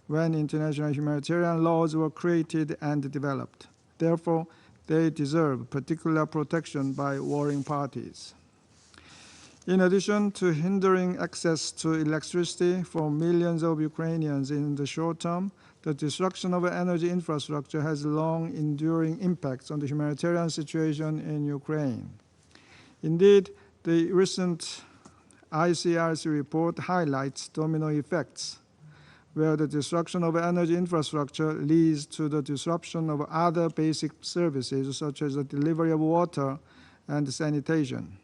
when international humanitarian laws were created and developed. Therefore, they deserve particular protection by warring parties. In addition to hindering access to electricity for millions of Ukrainians in the short term, the destruction of energy infrastructure has long enduring impacts on the humanitarian situation in Ukraine. Indeed, the recent ICRC report highlights domino effects, where the destruction of energy infrastructure leads to the disruption of other basic services such as the delivery of water and sanitation.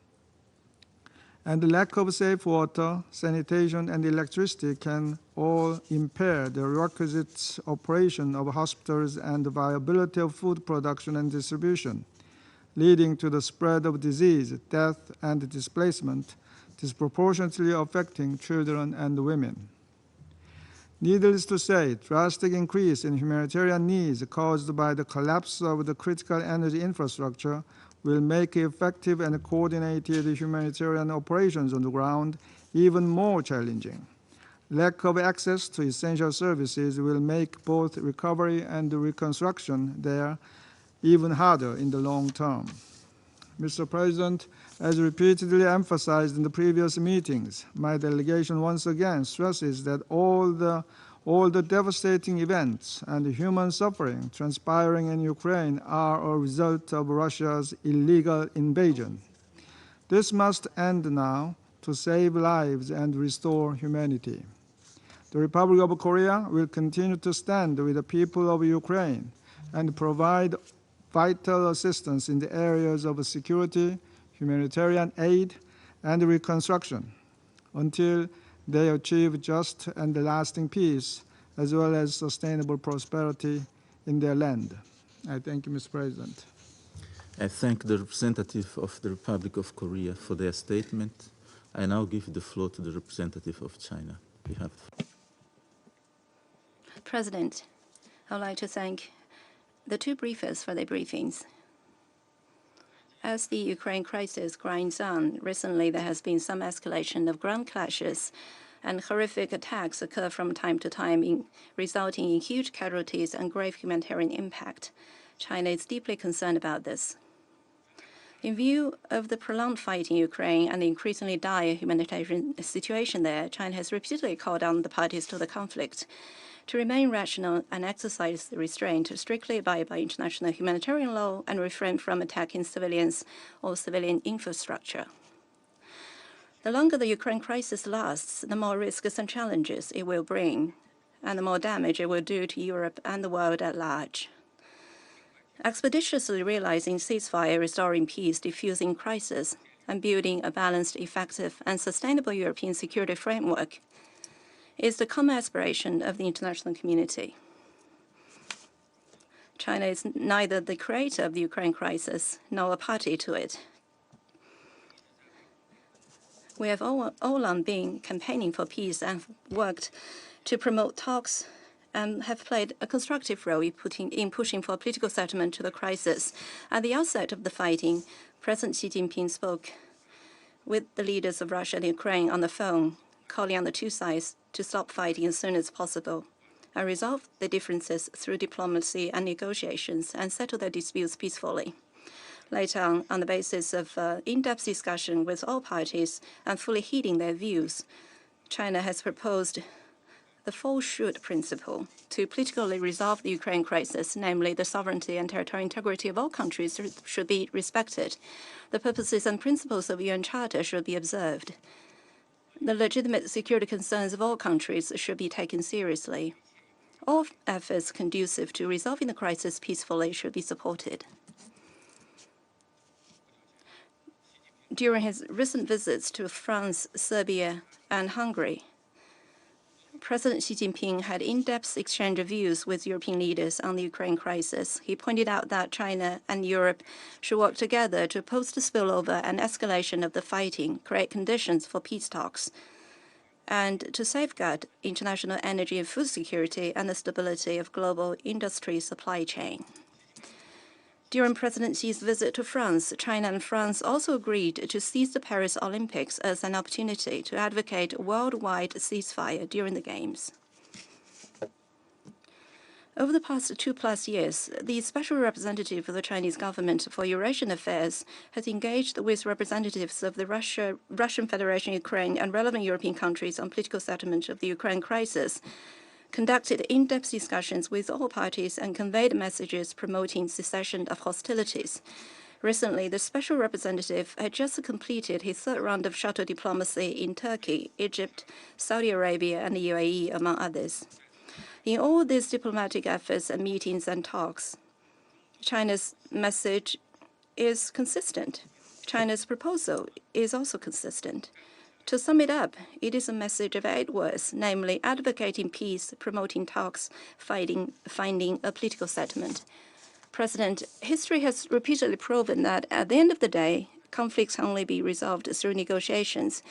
And the lack of safe water, sanitation, and electricity can all impair the requisite operation of hospitals and the viability of food production and distribution, leading to the spread of disease, death, and displacement, disproportionately affecting children and women. Needless to say, drastic increase in humanitarian needs caused by the collapse of the critical energy infrastructure will make effective and coordinated humanitarian operations on the ground even more challenging. Lack of access to essential services will make both recovery and reconstruction there even harder in the long term. Mr. President, as repeatedly emphasized in the previous meetings, my delegation once again stresses that all the devastating events and human suffering transpiring in Ukraine are a result of Russia's illegal invasion. This must end now to save lives and restore humanity. The Republic of Korea will continue to stand with the people of Ukraine and provide vital assistance in the areas of security, humanitarian aid, and reconstruction until they achieve just and lasting peace as well as sustainable prosperity in their land. I thank you, Mr. President. I thank the representative of the Republic of Korea for their statement. I now give the floor to the representative of China. You have the floor. President, I would like to thank the two briefers for their briefings. As the Ukraine crisis grinds on, recently there has been some escalation of ground clashes, and horrific attacks occur from time to time, resulting in huge casualties and grave humanitarian impact. China is deeply concerned about this. In view of the prolonged fight in Ukraine and the increasingly dire humanitarian situation there, China has repeatedly called on the parties to the conflict to remain rational and exercise restraint, to strictly abide by international humanitarian law, and refrain from attacking civilians or civilian infrastructure. The longer the Ukraine crisis lasts, the more risks and challenges it will bring, and the more damage it will do to Europe and the world at large. Expeditiously realizing ceasefire, restoring peace, diffusing crisis, and building a balanced, effective, and sustainable European security framework is the common aspiration of the international community. China is neither the creator of the Ukraine crisis nor a party to it. We have all along been campaigning for peace and worked to promote talks and have played a constructive role in pushing for a political settlement to the crisis. At the outset of the fighting, President Xi Jinping spoke with the leaders of Russia and Ukraine on the phone, calling on the two sides to stop fighting as soon as possible and resolve the differences through diplomacy and negotiations and settle their disputes peacefully. Later on the basis of in-depth discussion with all parties and fully heeding their views, China has proposed the four-should principle to politically resolve the Ukraine crisis, namely the sovereignty and territorial integrity of all countries should be respected. The purposes and principles of the UN Charter should be observed. The legitimate security concerns of all countries should be taken seriously. All efforts conducive to resolving the crisis peacefully should be supported. During his recent visits to France, Serbia, and Hungary, President Xi Jinping had in-depth exchange of views with European leaders on the Ukraine crisis. He pointed out that China and Europe should work together to oppose the spillover and escalation of the fighting, create conditions for peace talks, and to safeguard international energy and food security and the stability of global industry supply chain. During President Xi's visit to France, China and France also agreed to seize the Paris Olympics as an opportunity to advocate a worldwide ceasefire during the Games. Over the past 2+ years, the special representative of the Chinese government for Eurasian affairs has engaged with representatives of the Russian Federation, Ukraine, and relevant European countries on political settlement of the Ukraine crisis, conducted in-depth discussions with all parties, and conveyed messages promoting cessation of hostilities. Recently, the special representative had just completed his third round of shuttle diplomacy in Turkey, Egypt, Saudi Arabia, and the UAE, among others. In all these diplomatic efforts and meetings and talks, China's message is consistent. China's proposal is also consistent. To sum it up, it is a message of 8 words, namely advocating peace, promoting talks, finding a political settlement. President, history has repeatedly proven that at the end of the day, conflicts can only be resolved through negotiations,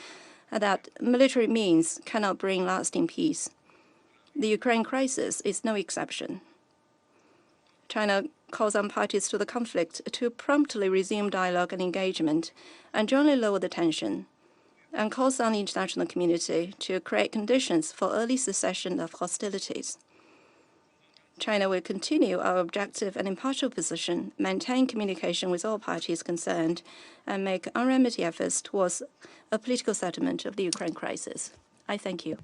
and that military means cannot bring lasting peace. The Ukraine crisis is no exception. China calls on parties to the conflict to promptly resume dialogue and engagement and jointly lower the tension, and calls on the international community to create conditions for early cessation of hostilities. China will continue our objective and impartial position, maintain communication with all parties concerned, and make unremitting efforts towards a political settlement of the Ukraine crisis. I thank you.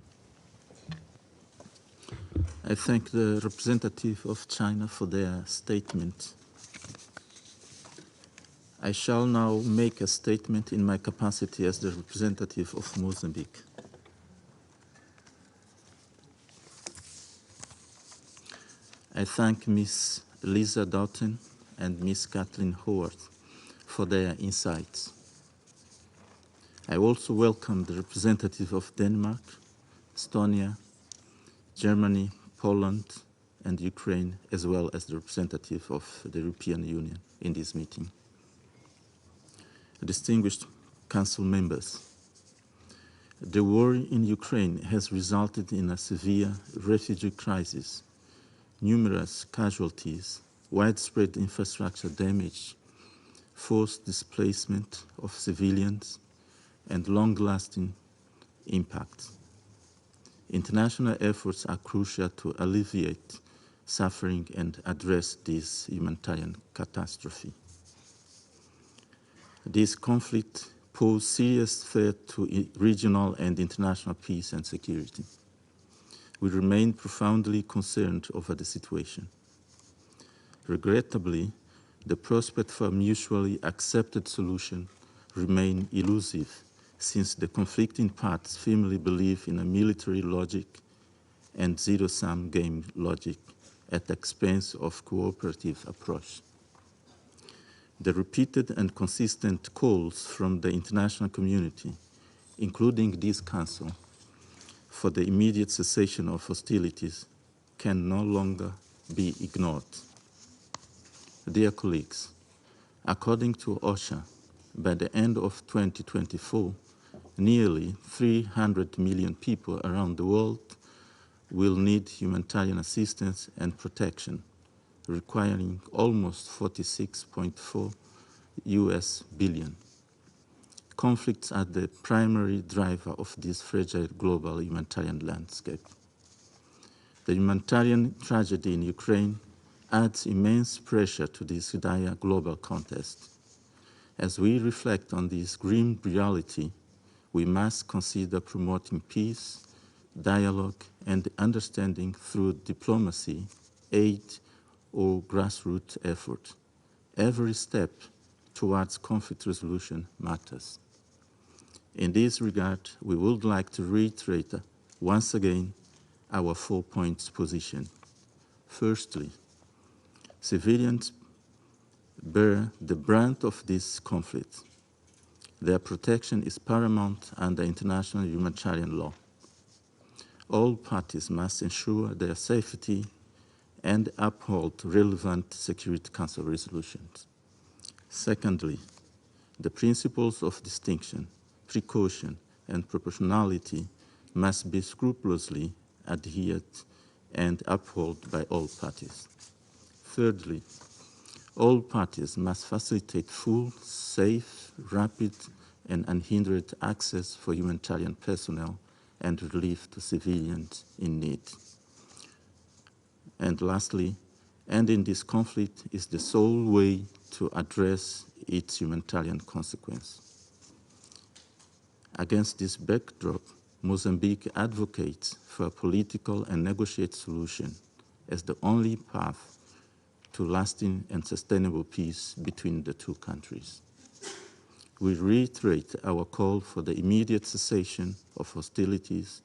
I thank the representative of China for their statement. I shall now make a statement in my capacity as the representative of Mozambique. I thank Ms. Lisa Doughton and Ms. Kathleen Howard for their insights. I also welcome the representative of Denmark, Estonia, Germany, Poland, and Ukraine, as well as the representative of the European Union in this meeting. Distinguished Council members, the war in Ukraine has resulted in a severe refugee crisis, numerous casualties, widespread infrastructure damage, forced displacement of civilians, and long-lasting impact. International efforts are crucial to alleviate suffering and address this humanitarian catastrophe. This conflict poses serious threat to regional and international peace and security. We remain profoundly concerned over the situation. Regrettably, the prospect for a mutually accepted solution remain elusive, since the conflicting parties firmly believe in a military logic and zero-sum game logic at the expense of cooperative approach. The repeated and consistent calls from the international community, including this Council, for the immediate cessation of hostilities can no longer be ignored. Dear colleagues, according to OSHA, by the end of 2024, nearly 300 million people around the world will need humanitarian assistance and protection, requiring almost 46.4 US billion. Conflicts are the primary driver of this fragile global humanitarian landscape. The humanitarian tragedy in Ukraine adds immense pressure to this dire global context. As we reflect on this grim reality, we must consider promoting peace, dialogue, and understanding through diplomacy, aid, or grassroots effort. Every step towards conflict resolution matters. In this regard, we would like to reiterate once again our 4 points position. Firstly, civilians bear the brunt of this conflict. Their protection is paramount under international humanitarian law. All parties must ensure their safety and uphold relevant Security Council resolutions. Secondly, the principles of distinction, precaution, and proportionality must be scrupulously adhered and upheld by all parties. Thirdly, all parties must facilitate full, safe, rapid, and unhindered access for humanitarian personnel and relief to civilians in need. And lastly, ending this conflict is the sole way to address its humanitarian consequence. Against this backdrop, Mozambique advocates for a political and negotiated solution as the only path to lasting and sustainable peace between the two countries. We reiterate our call for the immediate cessation of hostilities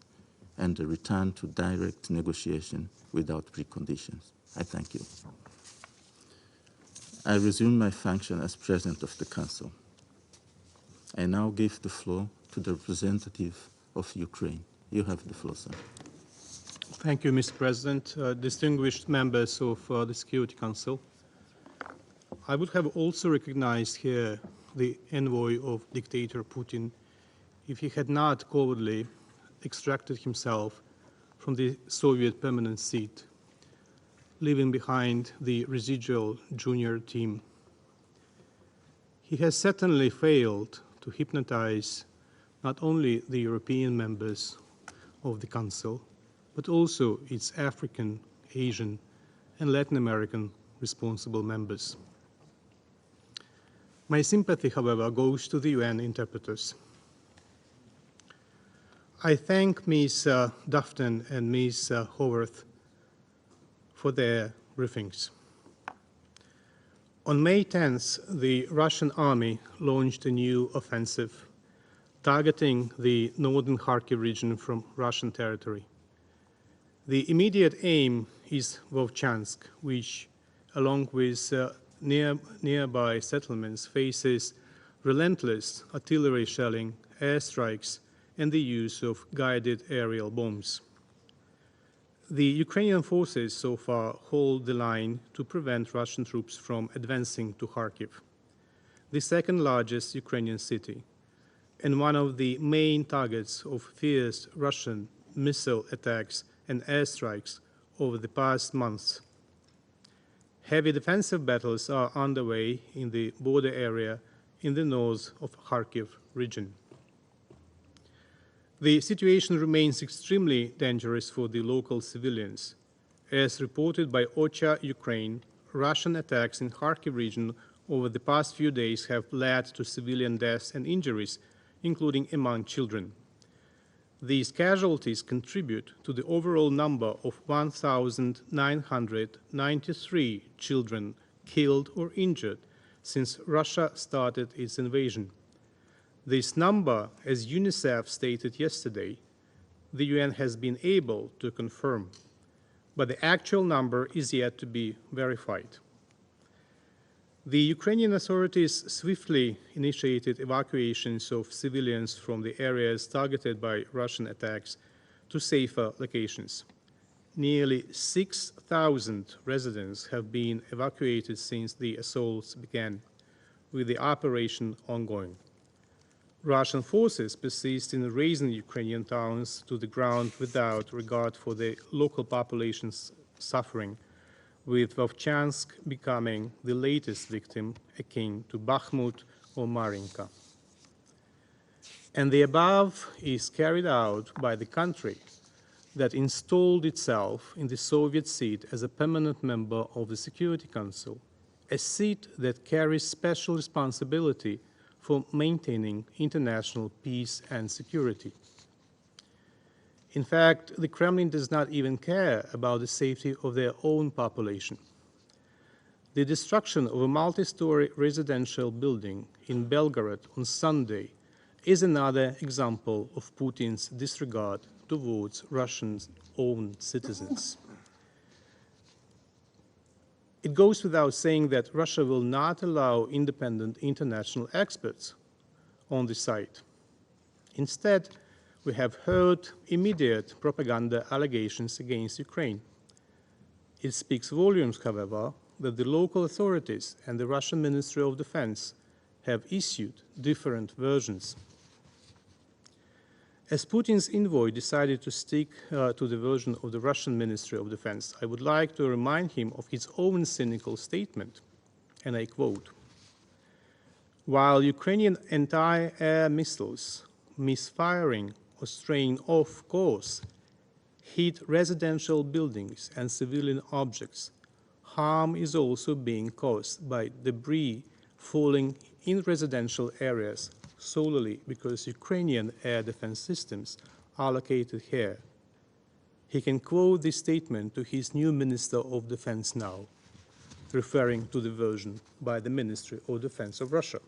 and the return to direct negotiation without preconditions. I thank you. I resume my function as President of the Council. I now give the floor to the representative of Ukraine. You have the floor, sir. Thank you, Mr. President. Distinguished members of the Security Council, I would have also recognized here the envoy of dictator Putin if he had not covertly extracted himself from the Soviet permanent seat, leaving behind the residual junior team. He has certainly failed to hypnotize not only the European members of the Council, but also its African, Asian, and Latin American responsible members. My sympathy, however, goes to the UN interpreters. I thank Ms. Dufton and Ms. Howarth for their briefings. On May 10th, the Russian army launched a new offensive targeting the northern Kharkiv region from Russian territory. The immediate aim is Vovchansk, which, along with nearby settlements, faces relentless artillery shelling, airstrikes, and the use of guided aerial bombs. The Ukrainian forces so far hold the line to prevent Russian troops from advancing to Kharkiv, the second largest Ukrainian city, and one of the main targets of fierce Russian missile attacks and airstrikes over the past months. Heavy defensive battles are underway in the border area in the north of Kharkiv region. The situation remains extremely dangerous for the local civilians. As reported by OCHA Ukraine, Russian attacks in Kharkiv region over the past few days have led to civilian deaths and injuries, including among children. These casualties contribute to the overall number of 1,993 children killed or injured since Russia started its invasion. This number, as UNICEF stated yesterday, the UN has been able to confirm, but the actual number is yet to be verified. The Ukrainian authorities swiftly initiated evacuations of civilians from the areas targeted by Russian attacks to safer locations. Nearly 6,000 residents have been evacuated since the assaults began, with the operation ongoing. Russian forces persist in razing Ukrainian towns to the ground without regard for the local population's suffering, with Vovchansk becoming the latest victim, akin to Bakhmut or Marinka. And the above is carried out by the country that installed itself in the Soviet seat as a permanent member of the Security Council, a seat that carries special responsibility for maintaining international peace and security. In fact, the Kremlin does not even care about the safety of their own population. The destruction of a multi-story residential building in Belgorod on Sunday is another example of Putin's disregard towards Russia's own citizens. It goes without saying that Russia will not allow independent international experts on the site. Instead, we have heard immediate propaganda allegations against Ukraine. It speaks volumes, however, that the local authorities and the Russian Ministry of Defense have issued different versions. As Putin's envoy decided to stick to the version of the Russian Ministry of Defense, I would like to remind him of his own cynical statement, and I quote, "While Ukrainian anti-air missiles misfiring or straying off course, hit residential buildings and civilian objects. Harm is also being caused by debris falling in residential areas solely because Ukrainian air defense systems are located here. He can quote this statement to his new Minister of Defense now, referring to the version by the Ministry of Defense of Russia.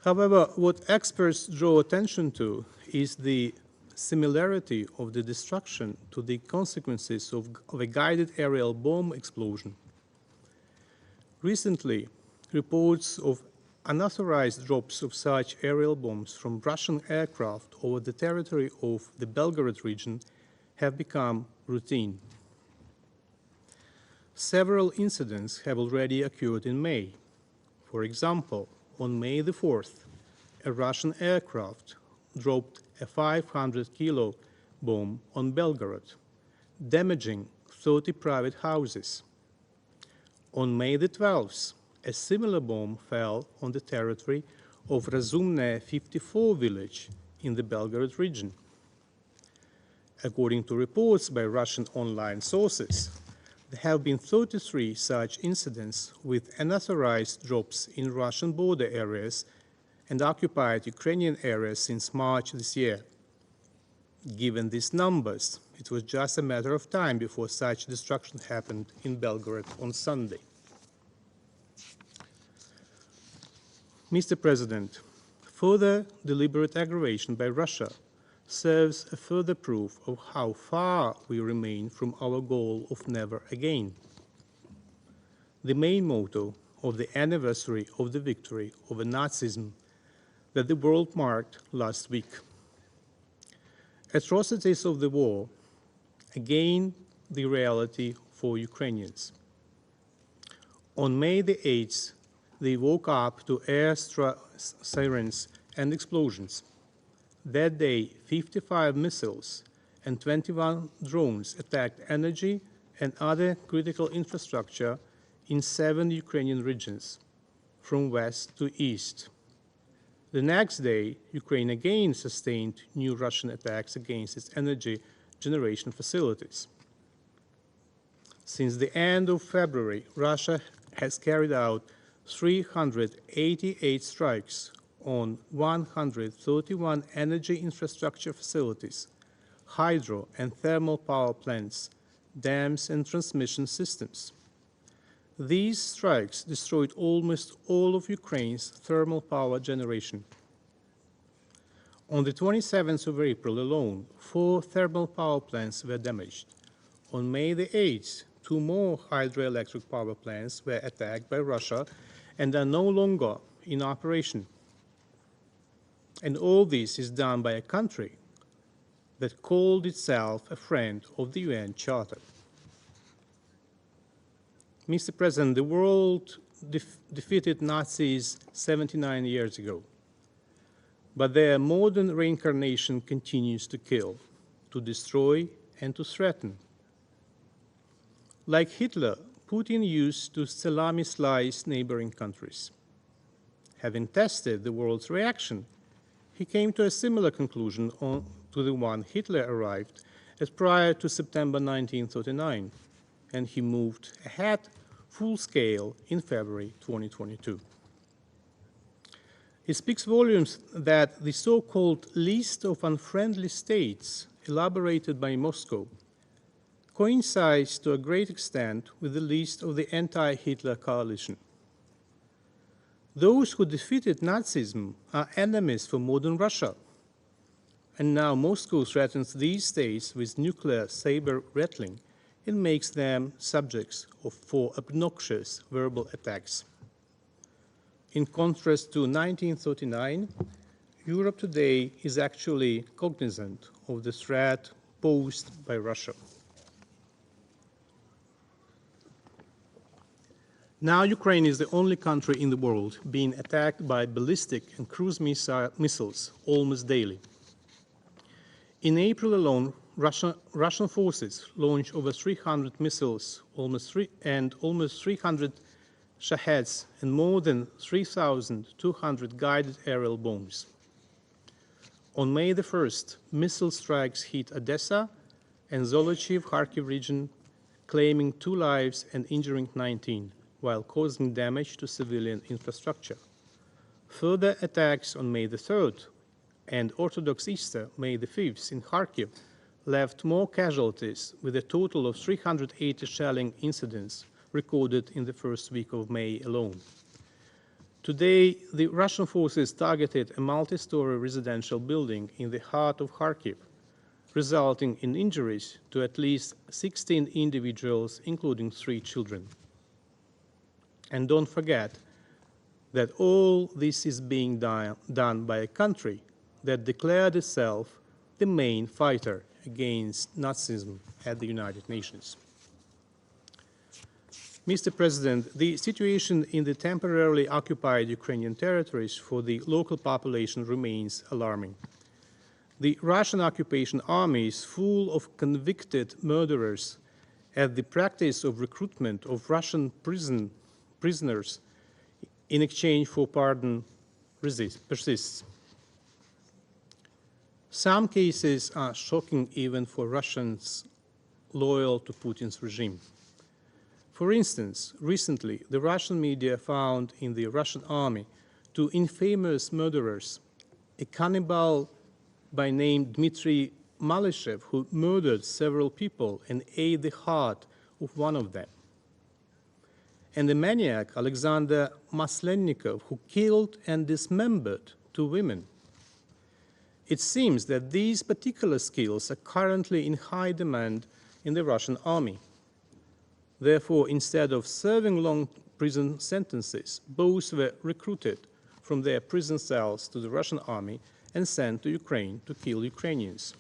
However, what experts draw attention to is the similarity of the destruction to the consequences of a guided aerial bomb explosion. Recently, reports of unauthorized drops of such aerial bombs from Russian aircraft over the territory of the Belgorod region have become routine. Several incidents have already occurred in May. For example, on May the 4th, a Russian aircraft dropped a 500-kilo bomb on Belgorod, damaging 30 private houses. On May the 12th, a similar bomb fell on the territory of Razumne 54 village in the Belgorod region. According to reports by Russian online sources, there have been 33 such incidents with unauthorized drops in Russian border areas and occupied Ukrainian areas since March this year. Given these numbers, it was just a matter of time before such destruction happened in Belgorod on Sunday. Mr. President, further deliberate aggravation by Russia serves a further proof of how far we remain from our goal of never again. The main motto of the anniversary of the victory over Nazism that the world marked last week. Atrocities of the war, again the reality for Ukrainians. On May the 8th, they woke up to air sirens and explosions. That day, 55 missiles and 21 drones attacked energy and other critical infrastructure in 7 Ukrainian regions, from west to east. The next day, Ukraine again sustained new Russian attacks against its energy generation facilities. Since the end of February, Russia has carried out 388 strikes on 131 energy infrastructure facilities, hydro and thermal power plants, dams and transmission systems. These strikes destroyed almost all of Ukraine's thermal power generation. On the 27th of April alone, 4 thermal power plants were damaged. On May the 8th, 2 more hydroelectric power plants were attacked by Russia and are no longer in operation. And all this is done by a country that called itself a friend of the UN Charter. Mr. President, the world defeated Nazis 79 years ago, but their modern reincarnation continues to kill, to destroy, and to threaten. Like Hitler, Putin used to salami slice neighboring countries. Having tested the world's reaction, he came to a similar conclusion to the one Hitler arrived at prior to September 1939, and he moved ahead full scale in February 2022. It speaks volumes that the so-called list of unfriendly states elaborated by Moscow coincides to a great extent with the list of the anti-Hitler coalition. Those who defeated Nazism are enemies for modern Russia, and now Moscow threatens these states with nuclear saber-rattling and makes them subjects for obnoxious verbal attacks. In contrast to 1939, Europe today is actually cognizant of the threat posed by Russia. Now Ukraine is the only country in the world being attacked by ballistic and cruise missiles almost daily. In April alone, Russian forces launched over 300 missiles, almost 300 Shaheds, and more than 3,200 guided aerial bombs. On May the 1st, missile strikes hit Odessa and Zolochiv, Kharkiv region, claiming 2 lives and injuring 19, while causing damage to civilian infrastructure. Further attacks on May the 3rd and Orthodox Easter, May the 5th, in Kharkiv, left more casualties, with a total of 380 shelling incidents recorded in the first week of May alone. Today, the Russian forces targeted a multi-story residential building in the heart of Kharkiv, resulting in injuries to at least 16 individuals, including 3 children. And don't forget that all this is being done by a country that declared itself the main fighter against Nazism at the United Nations. Mr. President, the situation in the temporarily occupied Ukrainian territories for the local population remains alarming. The Russian occupation army is full of convicted murderers, and the practice of recruitment of Russian prisoners in exchange for pardon persists. Some cases are shocking even for Russians loyal to Putin's regime. For instance, recently, the Russian media found in the Russian army 2 infamous murderers, a cannibal by name Dmitry Malyshev, who murdered several people and ate the heart of one of them, and the maniac Alexander Maslennikov, who killed and dismembered 2 women. It seems that these particular skills are currently in high demand in the Russian army. Therefore, instead of serving long prison sentences, both were recruited from their prison cells to the Russian army and sent to Ukraine to kill Ukrainians.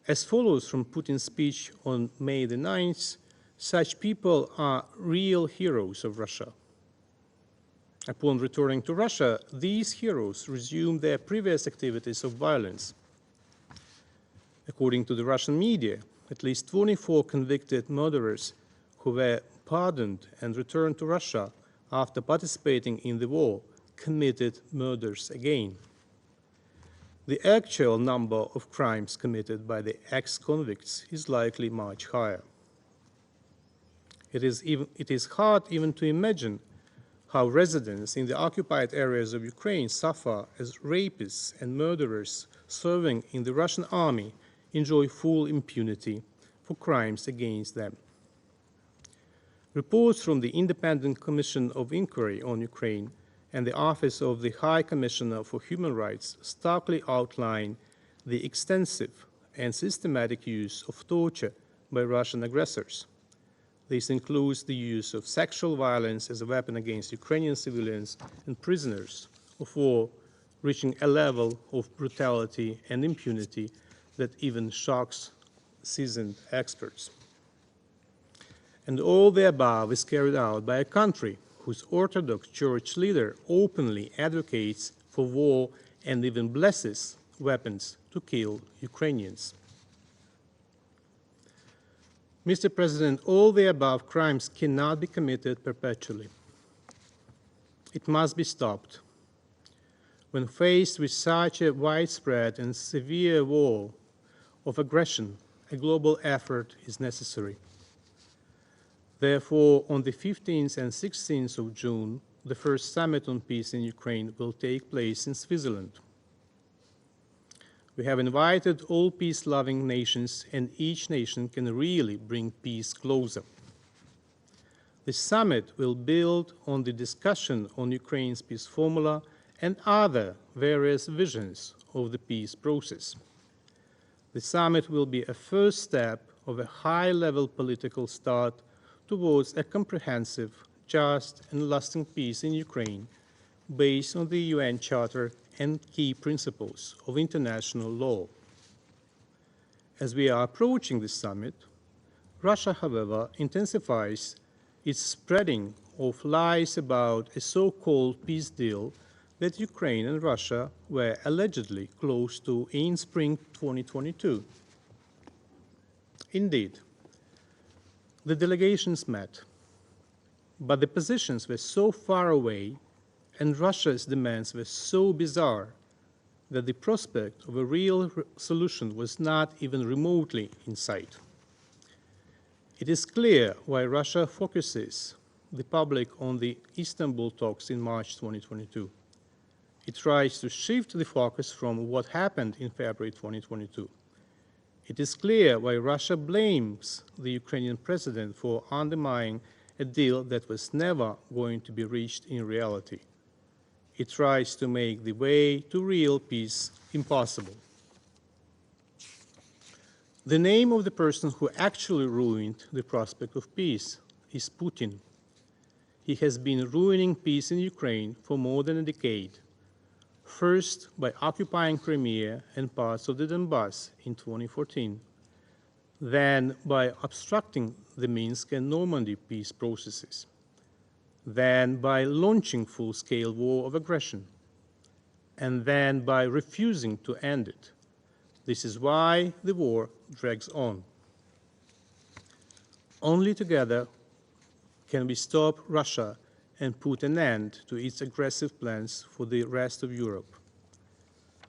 As follows from Putin's speech on May the 9th, such people are real heroes of Russia. Upon returning to Russia, these heroes resumed their previous activities of violence. According to the Russian media, at least 24 convicted murderers who were pardoned and returned to Russia after participating in the war committed murders again. The actual number of crimes committed by the ex-convicts is likely much higher. It is hard even to imagine how residents in the occupied areas of Ukraine suffer as rapists and murderers serving in the Russian army enjoy full impunity for crimes against them. Reports from the Independent Commission of Inquiry on Ukraine and the Office of the High Commissioner for Human Rights starkly outline the extensive and systematic use of torture by Russian aggressors. This includes the use of sexual violence as a weapon against Ukrainian civilians and prisoners of war, reaching a level of brutality and impunity that even shocks seasoned experts. And all the above is carried out by a country whose Orthodox Church leader openly advocates for war and even blesses weapons to kill Ukrainians. Mr. President, all the above crimes cannot be committed perpetually. It must be stopped. When faced with such a widespread and severe war of aggression, a global effort is necessary. Therefore, on the 15th and 16th of June, the first summit on peace in Ukraine will take place in Switzerland. We have invited all peace-loving nations, and each nation can really bring peace closer. The summit will build on the discussion on Ukraine's peace formula and other various visions of the peace process. The summit will be a first step of a high-level political start towards a comprehensive, just, and lasting peace in Ukraine based on the UN Charter and key principles of international law. As we are approaching this summit, Russia, however, intensifies its spreading of lies about a so-called peace deal that Ukraine and Russia were allegedly close to in spring 2022. Indeed, the delegations met, but the positions were so far away and Russia's demands were so bizarre that the prospect of a real solution was not even remotely in sight. It is clear why Russia focuses the public on the Istanbul talks in March 2022. It tries to shift the focus from what happened in February 2022. It is clear why Russia blames the Ukrainian president for undermining a deal that was never going to be reached in reality. It tries to make the way to real peace impossible. The name of the person who actually ruined the prospect of peace is Putin. He has been ruining peace in Ukraine for more than a decade, first by occupying Crimea and parts of the Donbass in 2014, then by obstructing the Minsk and Normandy peace processes, then by launching full-scale war of aggression, and then by refusing to end it. This is why the war drags on. Only together can we stop Russia and put an end to its aggressive plans for the rest of Europe.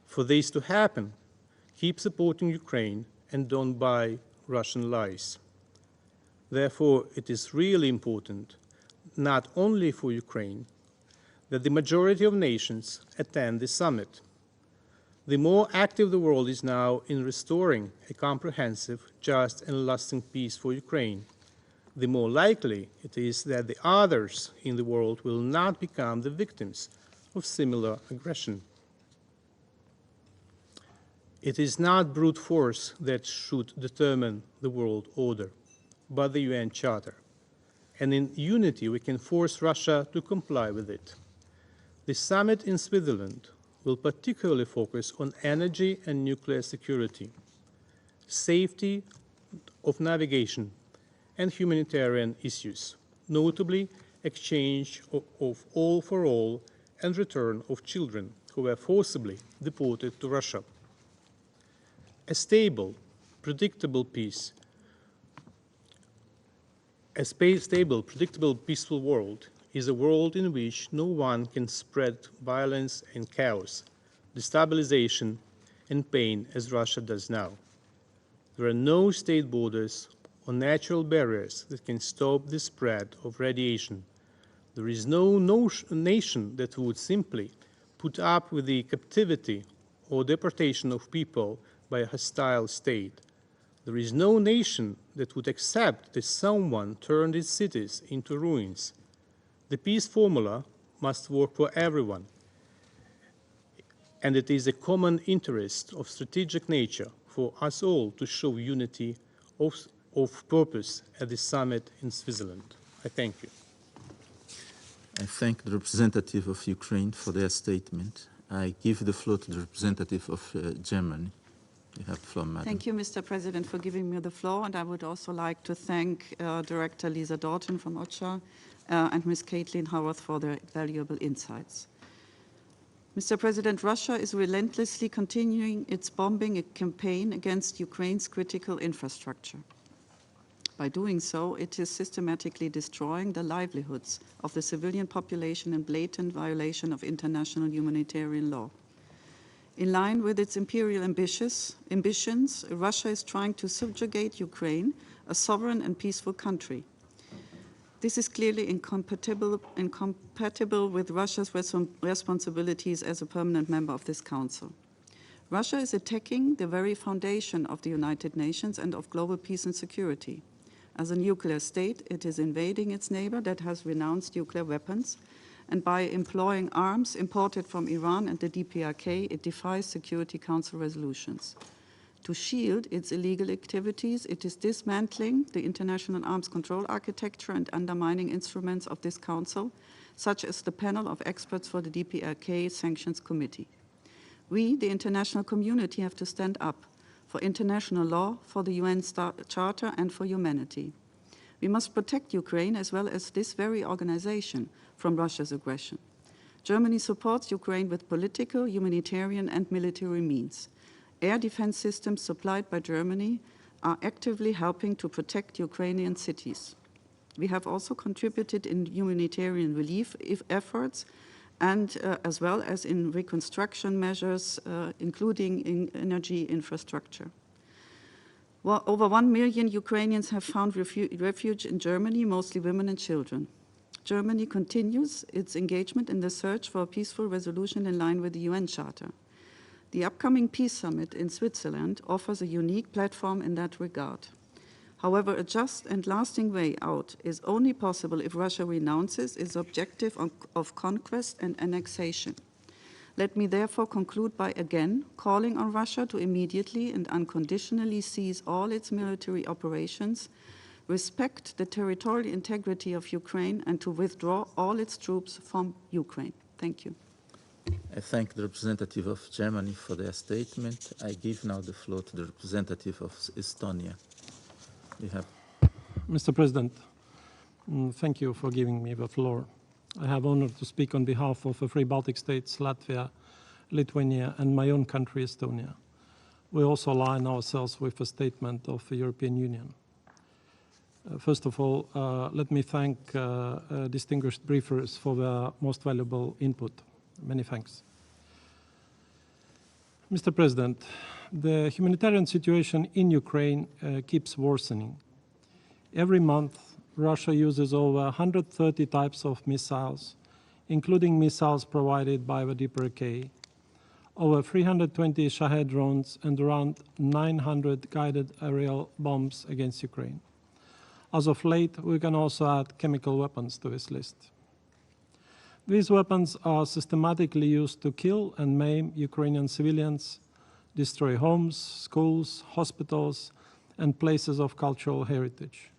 For this to happen, keep supporting Ukraine and don't buy Russian lies. Therefore, it is really important, not only for Ukraine, that the majority of nations attend the summit. The more active the world is now in restoring a comprehensive, just, and lasting peace for Ukraine, the more likely it is that the others in the world will not become the victims of similar aggression. It is not brute force that should determine the world order, but the UN Charter. And in unity, we can force Russia to comply with it. The summit in Switzerland will particularly focus on energy and nuclear security, safety of navigation, and humanitarian issues, notably exchange of all for all and return of children who were forcibly deported to Russia. A stable, predictable peace, a stable, predictable, peaceful world is a world in which no one can spread violence and chaos, destabilization and pain as Russia does now. There are no state borders or natural barriers that can stop the spread of radiation. There is no nation that would simply put up with the captivity or deportation of people by a hostile state. There is no nation that would accept that someone turned its cities into ruins. The peace formula must work for everyone, and it is a common interest of strategic nature for us all to show unity of purpose at the summit in Switzerland. I thank you. I thank the representative of Ukraine for their statement. I give the floor to the representative of Germany. You have the floor, Madam. Thank you, Mr. President, for giving me the floor. And I would also like to thank Director Lisa Doughton from OCHA and Ms. Caitlin Howarth for their valuable insights. Mr. President, Russia is relentlessly continuing its bombing campaign against Ukraine's critical infrastructure. By doing so, it is systematically destroying the livelihoods of the civilian population in blatant violation of international humanitarian law. In line with its imperial ambitions, Russia is trying to subjugate Ukraine, a sovereign and peaceful country. This is clearly incompatible with Russia's responsibilities as a permanent member of this Council. Russia is attacking the very foundation of the United Nations and of global peace and security. As a nuclear state, it is invading its neighbor that has renounced nuclear weapons, and by employing arms imported from Iran and the DPRK, it defies Security Council resolutions. To shield its illegal activities, it is dismantling the international arms control architecture and undermining instruments of this Council, such as the panel of experts for the DPRK Sanctions Committee. We, the international community, have to stand up for international law, for the UN Charter, and for humanity. We must protect Ukraine as well as this very organization from Russia's aggression. Germany supports Ukraine with political, humanitarian, and military means. Air defense systems supplied by Germany are actively helping to protect Ukrainian cities. We have also contributed in humanitarian relief efforts and as well as in reconstruction measures, including in energy infrastructure. Well, over 1 million Ukrainians have found refuge in Germany, mostly women and children. Germany continues its engagement in the search for a peaceful resolution in line with the UN Charter. The upcoming Peace Summit in Switzerland offers a unique platform in that regard. However, a just and lasting way out is only possible if Russia renounces its objective of conquest and annexation. Let me therefore conclude by again calling on Russia to immediately and unconditionally cease all its military operations, respect the territorial integrity of Ukraine, and to withdraw all its troops from Ukraine. Thank you. I thank the representative of Germany for their statement. I give now the floor to the representative of Estonia. You have. Mr. President, thank you for giving me the floor. I have honor to speak on behalf of the three Baltic states, Latvia, Lithuania, and my own country, Estonia. We also align ourselves with the statement of the European Union. First of all, let me thank distinguished briefers for their most valuable input. Many thanks. Mr. President, the humanitarian situation in Ukraine keeps worsening. Every month, Russia uses over 130 types of missiles, including missiles provided by the DPRK, over 320 Shahed drones, and around 900 guided aerial bombs against Ukraine. As of late, we can also add chemical weapons to this list. These weapons are systematically used to kill and maim Ukrainian civilians, destroy homes, schools, hospitals, and places of cultural heritage,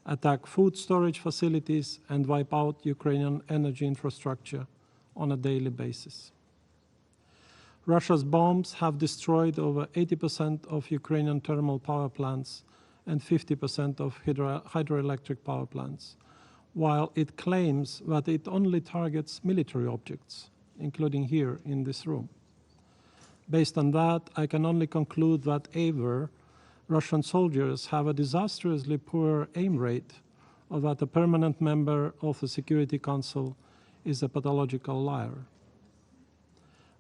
attack food storage facilities, and wipe out Ukrainian energy infrastructure on a daily basis. Russia's bombs have destroyed over 80% of Ukrainian thermal power plants and 50% of hydroelectric power plants, while it claims that it only targets military objects, including here in this room. Based on that, I can only conclude that either Russian soldiers have a disastrously poor aim rate, or that a permanent member of the Security Council is a pathological liar.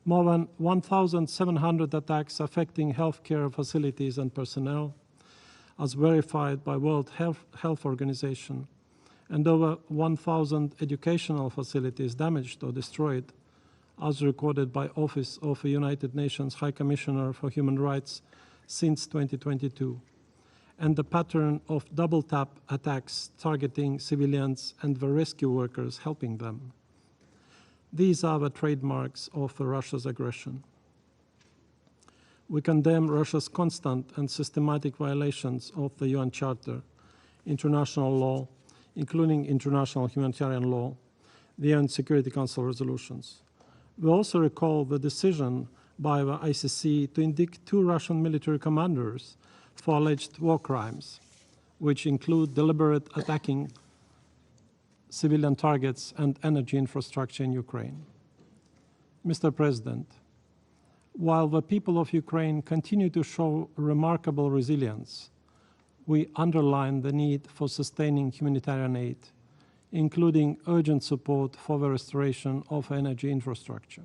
More than 1,700 attacks affecting healthcare facilities and personnel, as verified by World Health Organization, and over 1,000 educational facilities damaged or destroyed, as recorded by Office of the United Nations High Commissioner for Human Rights since 2022, and the pattern of double-tap attacks targeting civilians and the rescue workers helping them. These are the trademarks of Russia's aggression. We condemn Russia's constant and systematic violations of the UN Charter, international law, including international humanitarian law, the UN Security Council resolutions. We also recall the decision by the ICC to indict 2 Russian military commanders for alleged war crimes, which include deliberate attacking civilian targets and energy infrastructure in Ukraine. Mr. President, while the people of Ukraine continue to show remarkable resilience, we underline the need for sustaining humanitarian aid, including urgent support for the restoration of energy infrastructure.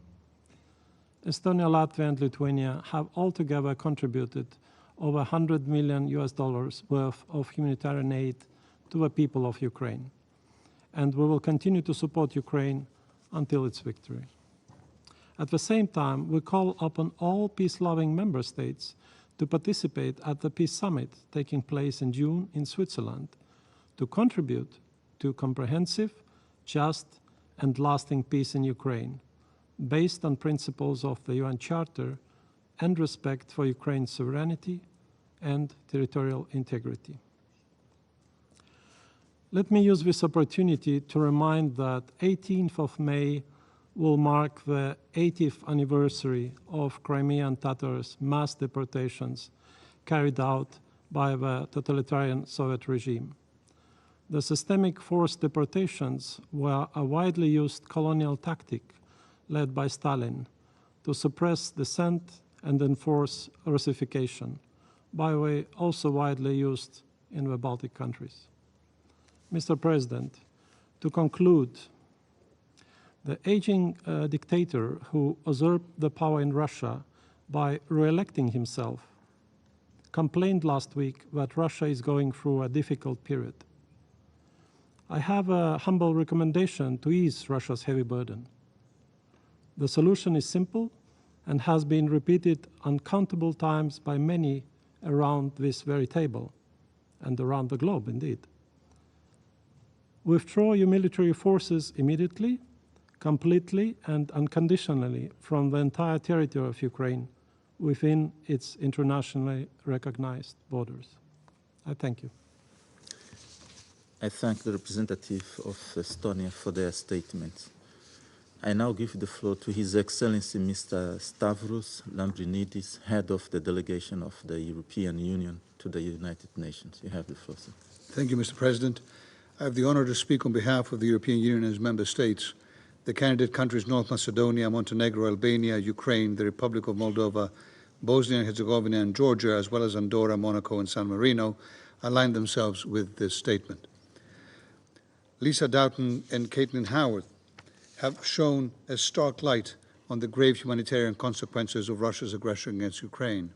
Estonia, Latvia, and Lithuania have altogether contributed over $100 million worth of humanitarian aid to the people of Ukraine, and we will continue to support Ukraine until its victory. At the same time, we call upon all peace-loving member states to participate at the Peace Summit taking place in June in Switzerland, to contribute to comprehensive, just, and lasting peace in Ukraine, based on principles of the UN Charter and respect for Ukraine's sovereignty and territorial integrity. Let me use this opportunity to remind that 18th of May will mark the 80th anniversary of Crimean Tatars' mass deportations carried out by the totalitarian Soviet regime. The systemic forced deportations were a widely used colonial tactic led by Stalin to suppress dissent and enforce Russification, by the way also widely used in the Baltic countries. Mr. President, to conclude, The aging dictator who usurped the power in Russia by re-electing himself complained last week that Russia is going through a difficult period. I have a humble recommendation to ease Russia's heavy burden. The solution is simple and has been repeated uncountable times by many around this very table and around the globe, indeed. Withdraw your military forces immediately, completely and unconditionally from the entire territory of Ukraine within its internationally recognized borders. I thank you. I thank the representative of Estonia for their statement. I now give the floor to His Excellency Mr. Stavros Lambrinidis, head of the delegation of the European Union to the United Nations. You have the floor, sir. Thank you, Mr. President. I have the honor to speak on behalf of the European Union and its member states, the candidate countries North Macedonia, Montenegro, Albania, Ukraine, the Republic of Moldova, Bosnia and Herzegovina, and Georgia, as well as Andorra, Monaco, and San Marino, align themselves with this statement. Lisa Doughton and Caitlin Howard have shown a stark light on the grave humanitarian consequences of Russia's aggression against Ukraine.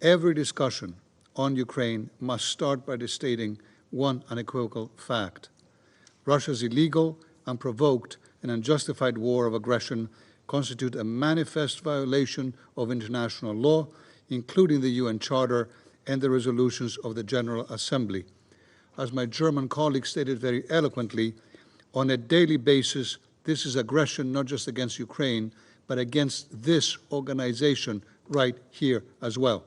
Every discussion on Ukraine must start by stating one unequivocal fact. Russia's illegal, unprovoked, and unjustified war of aggression constitute a manifest violation of international law, including the UN Charter and the resolutions of the General Assembly. As my German colleague stated very eloquently, on a daily basis, this is aggression not just against Ukraine, but against this organization right here as well.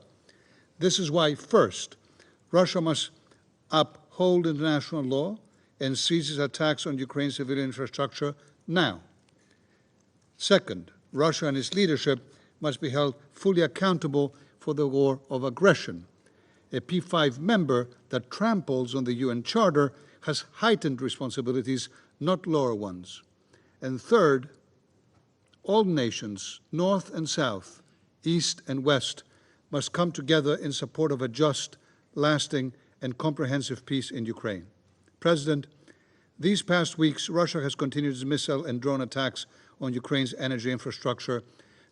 This is why, first, Russia must uphold international law and cease its attacks on Ukraine's civilian infrastructure now. Second, Russia and its leadership must be held fully accountable for the war of aggression. A P5 member that tramples on the UN Charter has heightened responsibilities, not lower ones. And third, all nations, North and South, East and West, must come together in support of a just, lasting, and comprehensive peace in Ukraine. President, these past weeks, Russia has continued its missile and drone attacks on Ukraine's energy infrastructure,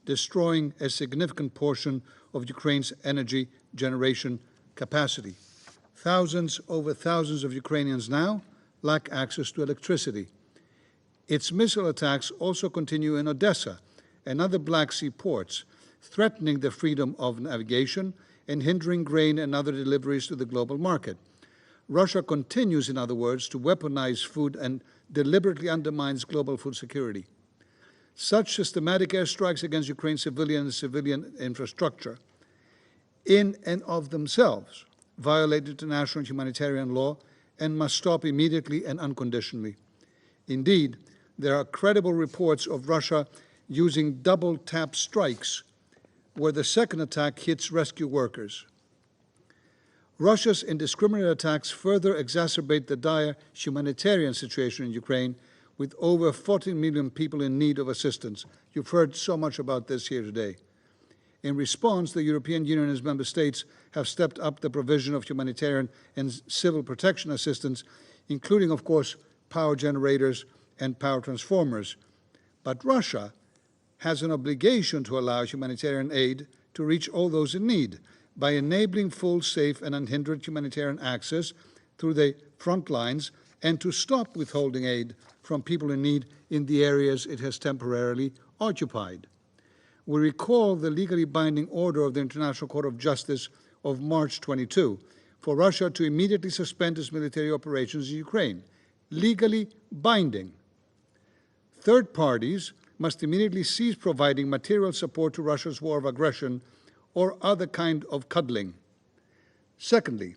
destroying a significant portion of Ukraine's energy generation capacity. Thousands over thousands of Ukrainians now lack access to electricity. Its missile attacks also continue in Odessa and other Black Sea ports, threatening the freedom of navigation and hindering grain and other deliveries to the global market. Russia continues, in other words, to weaponize food and deliberately undermines global food security. Such systematic airstrikes against Ukraine's civilian infrastructure, in and of themselves, violate international humanitarian law and must stop immediately and unconditionally. Indeed, there are credible reports of Russia using double-tap strikes, where the second attack hits rescue workers. Russia's indiscriminate attacks further exacerbate the dire humanitarian situation in Ukraine, with over 14 million people in need of assistance. You've heard so much about this here today. In response, the European Union and its member states have stepped up the provision of humanitarian and civil protection assistance, including, of course, power generators and power transformers. But Russia has an obligation to allow humanitarian aid to reach all those in need by enabling full, safe, and unhindered humanitarian access through the front lines, and to stop withholding aid from people in need in the areas it has temporarily occupied. We recall the legally binding order of the International Court of Justice of March 22 for Russia to immediately suspend its military operations in Ukraine, legally binding. Third parties must immediately cease providing material support to Russia's war of aggression or other kind of cuddling. Secondly,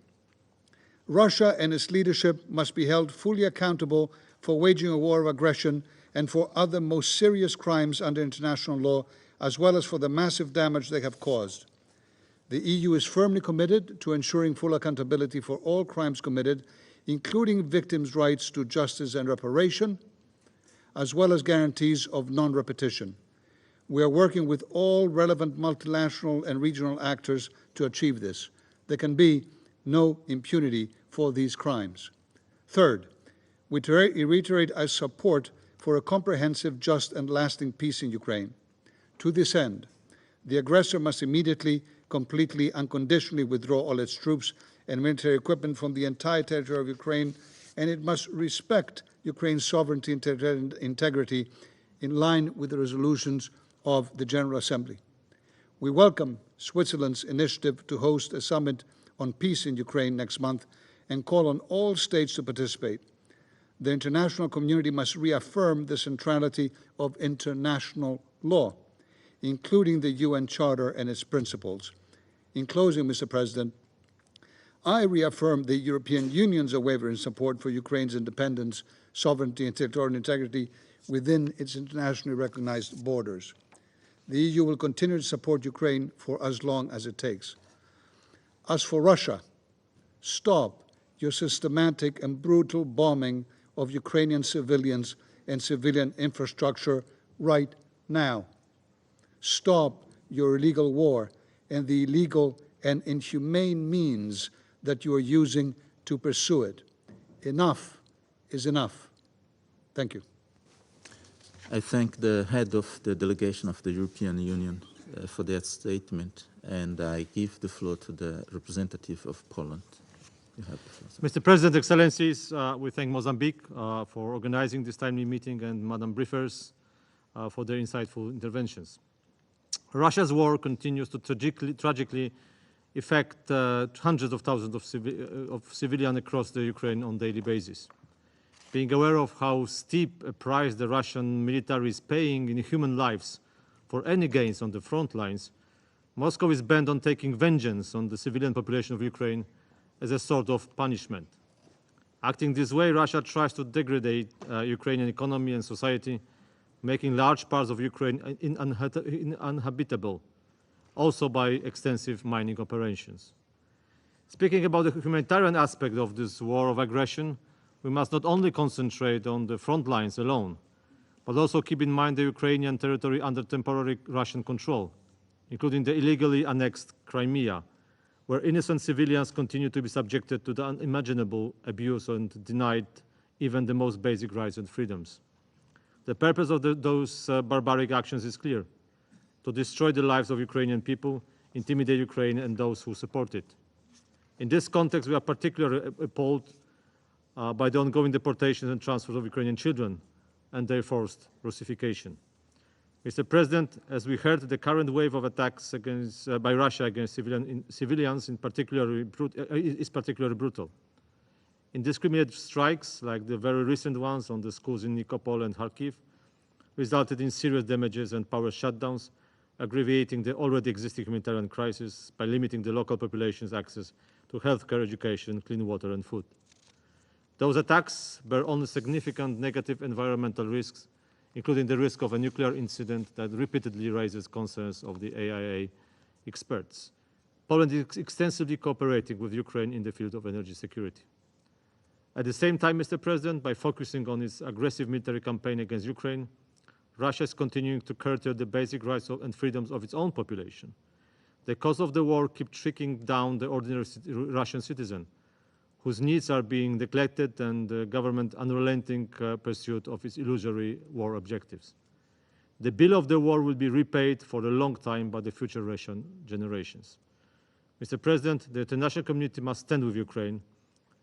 Russia and its leadership must be held fully accountable for waging a war of aggression and for other most serious crimes under international law, as well as for the massive damage they have caused. The EU is firmly committed to ensuring full accountability for all crimes committed, including victims' rights to justice and reparation, as well as guarantees of non-repetition. We are working with all relevant multilateral and regional actors to achieve this. There can be no impunity for these crimes. Third, we reiterate our support for a comprehensive, just, and lasting peace in Ukraine. To this end, the aggressor must immediately, completely, unconditionally withdraw all its troops and military equipment from the entire territory of Ukraine, and it must respect Ukraine's sovereignty and territorial integrity in line with the resolutions of the General Assembly. We welcome Switzerland's initiative to host a summit on peace in Ukraine next month and call on all states to participate. The international community must reaffirm the centrality of international law, including the UN Charter and its principles. In closing, Mr. President, I reaffirm the European Union's unwavering support for Ukraine's independence, sovereignty, and territorial integrity within its internationally recognized borders. The EU will continue to support Ukraine for as long as it takes. As for Russia, stop your systematic and brutal bombing of Ukrainian civilians and civilian infrastructure right now. Stop your illegal war and the illegal and inhumane means that you are using to pursue it. Enough is enough. Thank you. I thank the head of the delegation of the European Union for that statement, and I give the floor to the representative of Poland. You have the floor, sir. Mr. President, Excellencies, we thank Mozambique for organizing this timely meeting and Madam Briefers for their insightful interventions. Russia's war continues to tragically affect hundreds of thousands of civilians across the Ukraine on a daily basis. Being aware of how steep a price the Russian military is paying in human lives for any gains on the front lines, Moscow is bent on taking vengeance on the civilian population of Ukraine as a sort of punishment. Acting this way, Russia tries to degrade Ukrainian economy and society, making large parts of Ukraine uninhabitable, also by extensive mining operations. Speaking about the humanitarian aspect of this war of aggression, we must not only concentrate on the front lines alone, but also keep in mind the Ukrainian territory under temporary Russian control, including the illegally annexed Crimea, where innocent civilians continue to be subjected to the unimaginable abuse and denied even the most basic rights and freedoms. The purpose of those barbaric actions is clear: to destroy the lives of Ukrainian people, intimidate Ukraine and those who support it. In this context, we are particularly appalled by the ongoing deportations and transfers of Ukrainian children and their forced Russification. Mr. President, as we heard, the current wave of attacks by Russia against civilians is particularly brutal. Indiscriminate strikes, like the very recent ones on the schools in Nicosia and Kharkiv, resulted in serious damages and power shutdowns, aggravating the already existing humanitarian crisis by limiting the local population's access to healthcare, education, clean water and food. Those attacks bear only significant negative environmental risks, including the risk of a nuclear incident that repeatedly raises concerns of the AIA experts. Poland is extensively cooperating with Ukraine in the field of energy security. At the same time, Mr. President, by focusing on its aggressive military campaign against Ukraine, Russia is continuing to curtail the basic rights and freedoms of its own population. The cause of the war keeps trickling down the ordinary Russian citizen, whose needs are being neglected and the government's unrelenting pursuit of its illusory war objectives. The bill of the war will be repaid for a long time by the future Russian generations. Mr. President, the international community must stand with Ukraine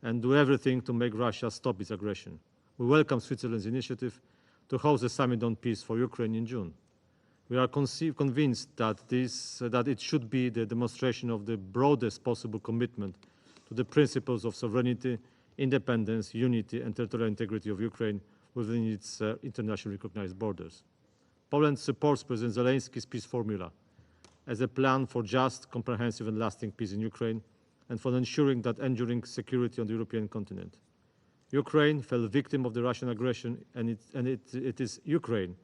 and do everything to make Russia stop its aggression. We welcome Switzerland's initiative to host a summit on peace for Ukraine in June. We are convinced that it should be the demonstration of the broadest possible commitment to the principles of sovereignty, independence, unity and territorial integrity of Ukraine within its internationally recognized borders. Poland supports President Zelensky's peace formula as a plan for just, comprehensive and lasting peace in Ukraine and for ensuring that enduring security on the European continent. Ukraine fell victim of the Russian aggression, and it is Ukraine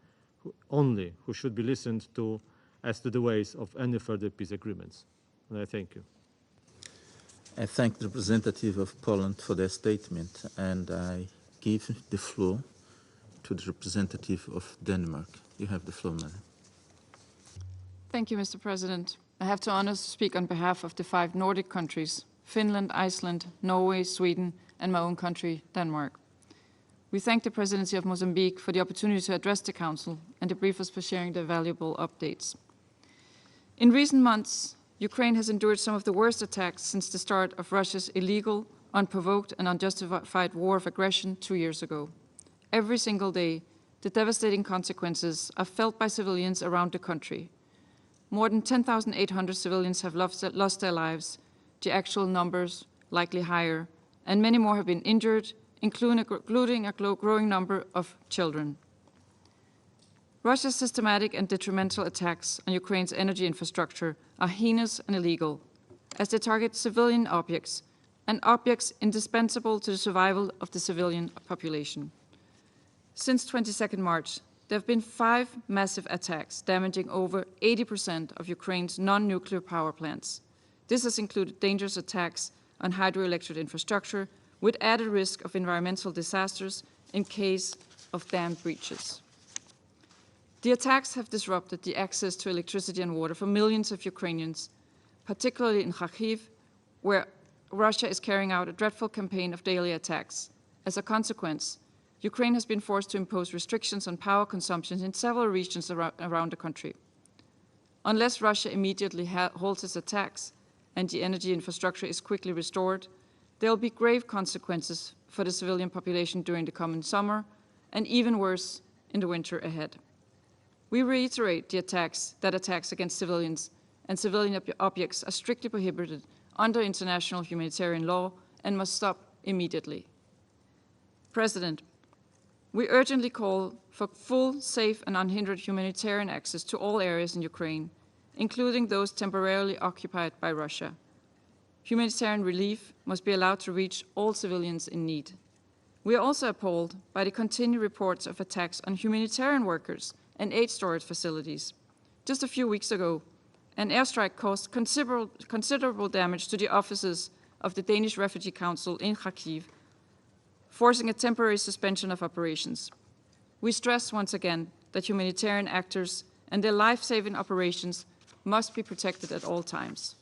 only who should be listened to as to the ways of any further peace agreements. And I thank you. I thank the representative of Poland for their statement, and I give the floor to the representative of Denmark. You have the floor, madam. Thank you, Mr. President. I have the honor to speak on behalf of the 5 Nordic countries, Finland, Iceland, Norway, Sweden, and my own country, Denmark. We thank the Presidency of Mozambique for the opportunity to address the Council and the briefers for sharing their valuable updates. In recent months, Ukraine has endured some of the worst attacks since the start of Russia's illegal, unprovoked and unjustified war of aggression 2 years ago. Every single day, the devastating consequences are felt by civilians around the country. More than 10,800 civilians have lost their lives, the actual numbers likely higher, and many more have been injured, including a growing number of children. Russia's systematic and detrimental attacks on Ukraine's energy infrastructure are heinous and illegal, as they target civilian objects and objects indispensable to the survival of the civilian population. Since 22nd March, there have been 5 massive attacks damaging over 80% of Ukraine's non-nuclear power plants. This has included dangerous attacks on hydroelectric infrastructure with added risk of environmental disasters in case of dam breaches. The attacks have disrupted the access to electricity and water for millions of Ukrainians, particularly in Kharkiv, where Russia is carrying out a dreadful campaign of daily attacks. As a consequence, Ukraine has been forced to impose restrictions on power consumption in several regions around the country. Unless Russia immediately halts its attacks and the energy infrastructure is quickly restored, there will be grave consequences for the civilian population during the coming summer, and even worse in the winter ahead. We reiterate that attacks against civilians and civilian objects are strictly prohibited under international humanitarian law and must stop immediately. President, we urgently call for full, safe, and unhindered humanitarian access to all areas in Ukraine, including those temporarily occupied by Russia. Humanitarian relief must be allowed to reach all civilians in need. We are also appalled by the continued reports of attacks on humanitarian workers and aid storage facilities. Just a few weeks ago, an airstrike caused considerable damage to the offices of the Danish Refugee Council in Kharkiv, forcing a temporary suspension of operations. We stress once again that humanitarian actors and their life-saving operations must be protected at all times.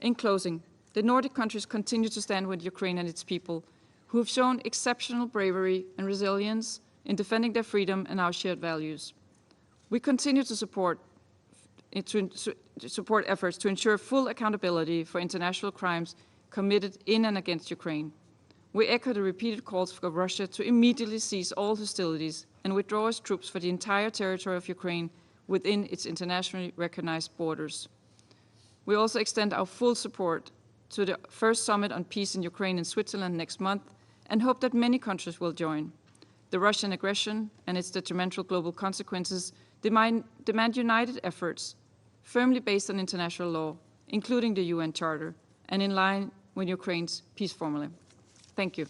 In closing, the Nordic countries continue to stand with Ukraine and its people, who have shown exceptional bravery and resilience in defending their freedom and our shared values. We continue to support efforts to ensure full accountability for international crimes committed in and against Ukraine. We echo the repeated calls for Russia to immediately cease all hostilities and withdraw its troops for the entire territory of Ukraine within its internationally recognized borders. We also extend our full support to the first summit on peace in Ukraine in Switzerland next month and hope that many countries will join. The Russian aggression and its detrimental global consequences demand united efforts, firmly based on international law, including the UN Charter, and in line with Ukraine's peace formula. Thank you.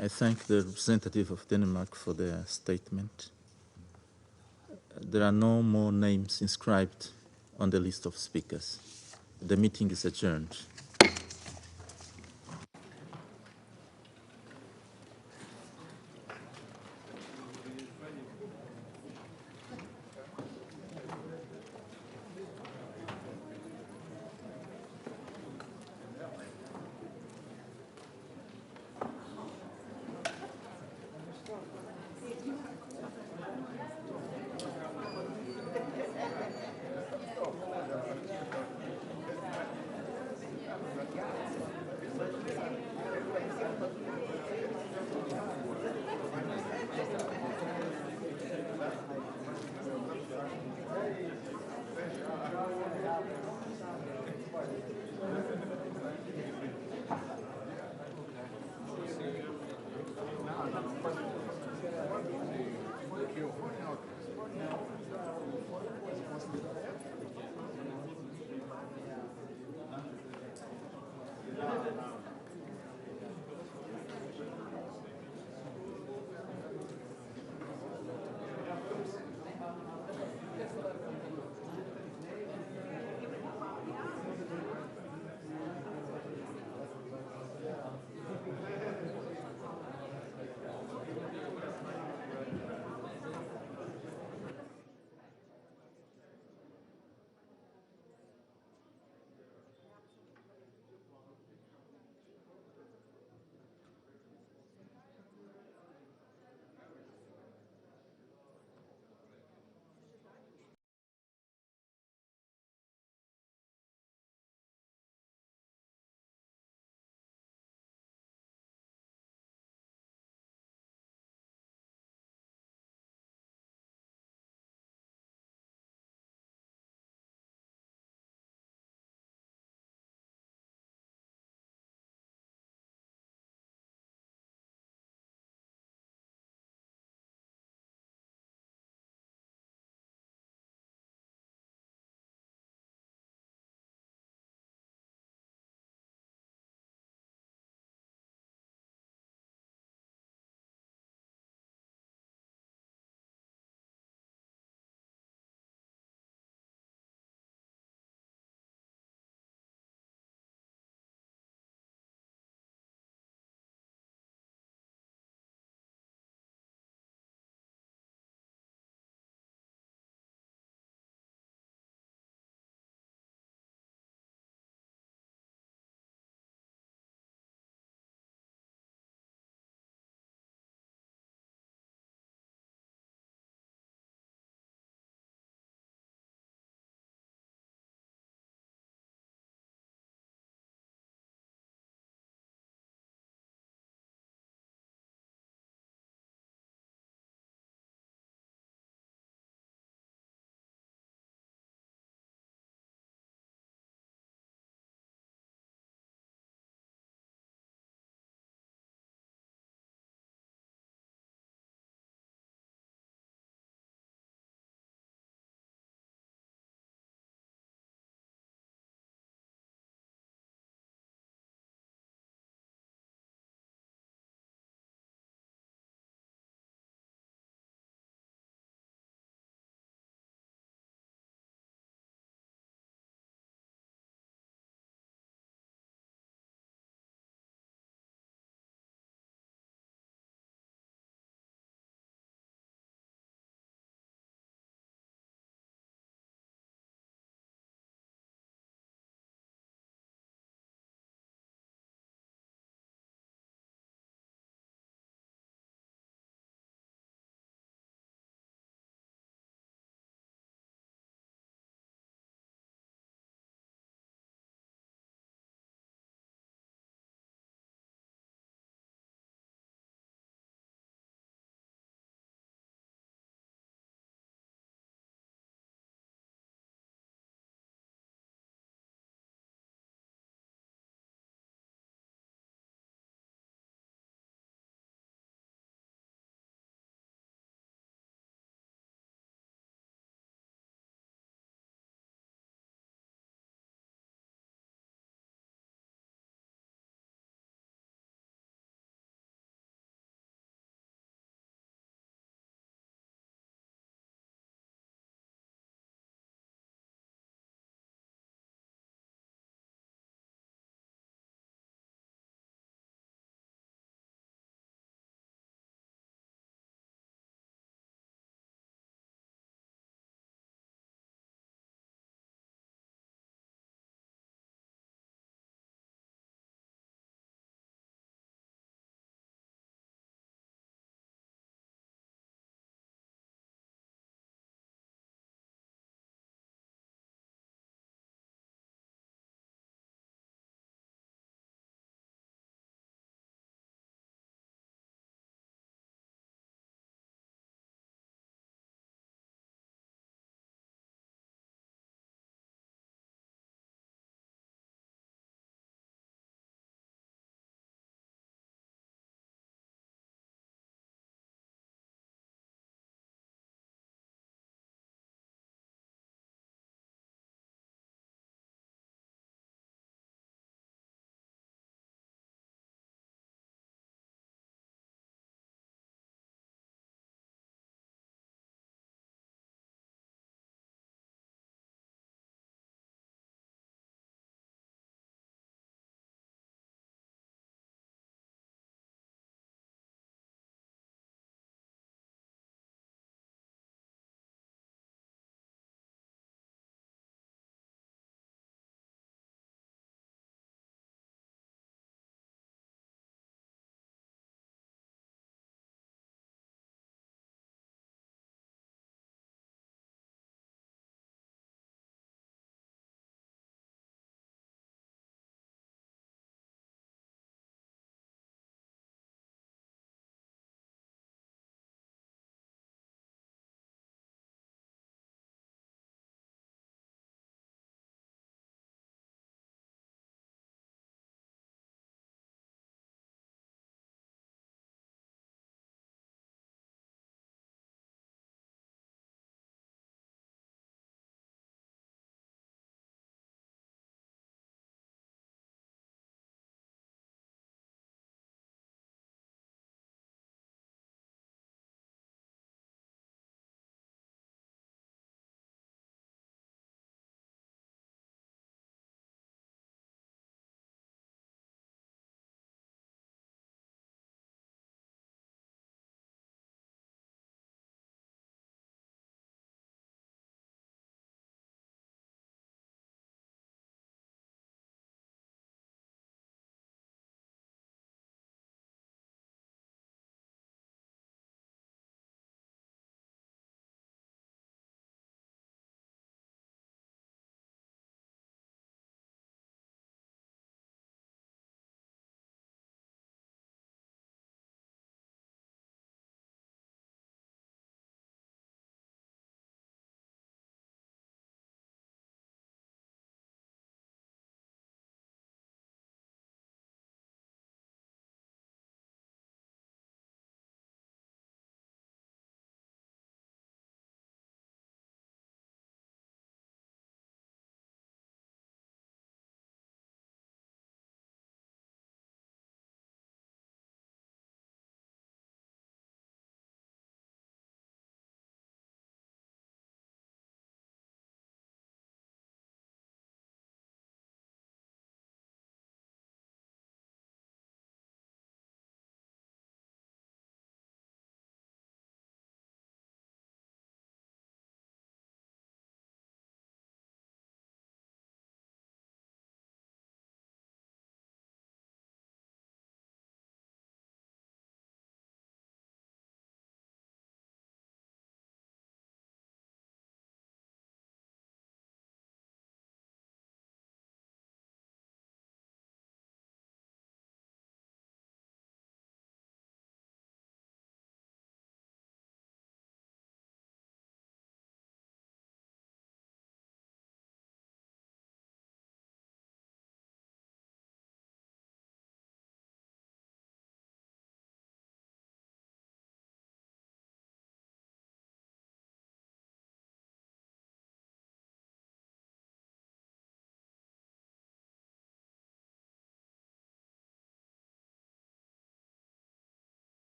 I thank the representative of Denmark for their statement. There are no more names inscribed on the list of speakers. The meeting is adjourned.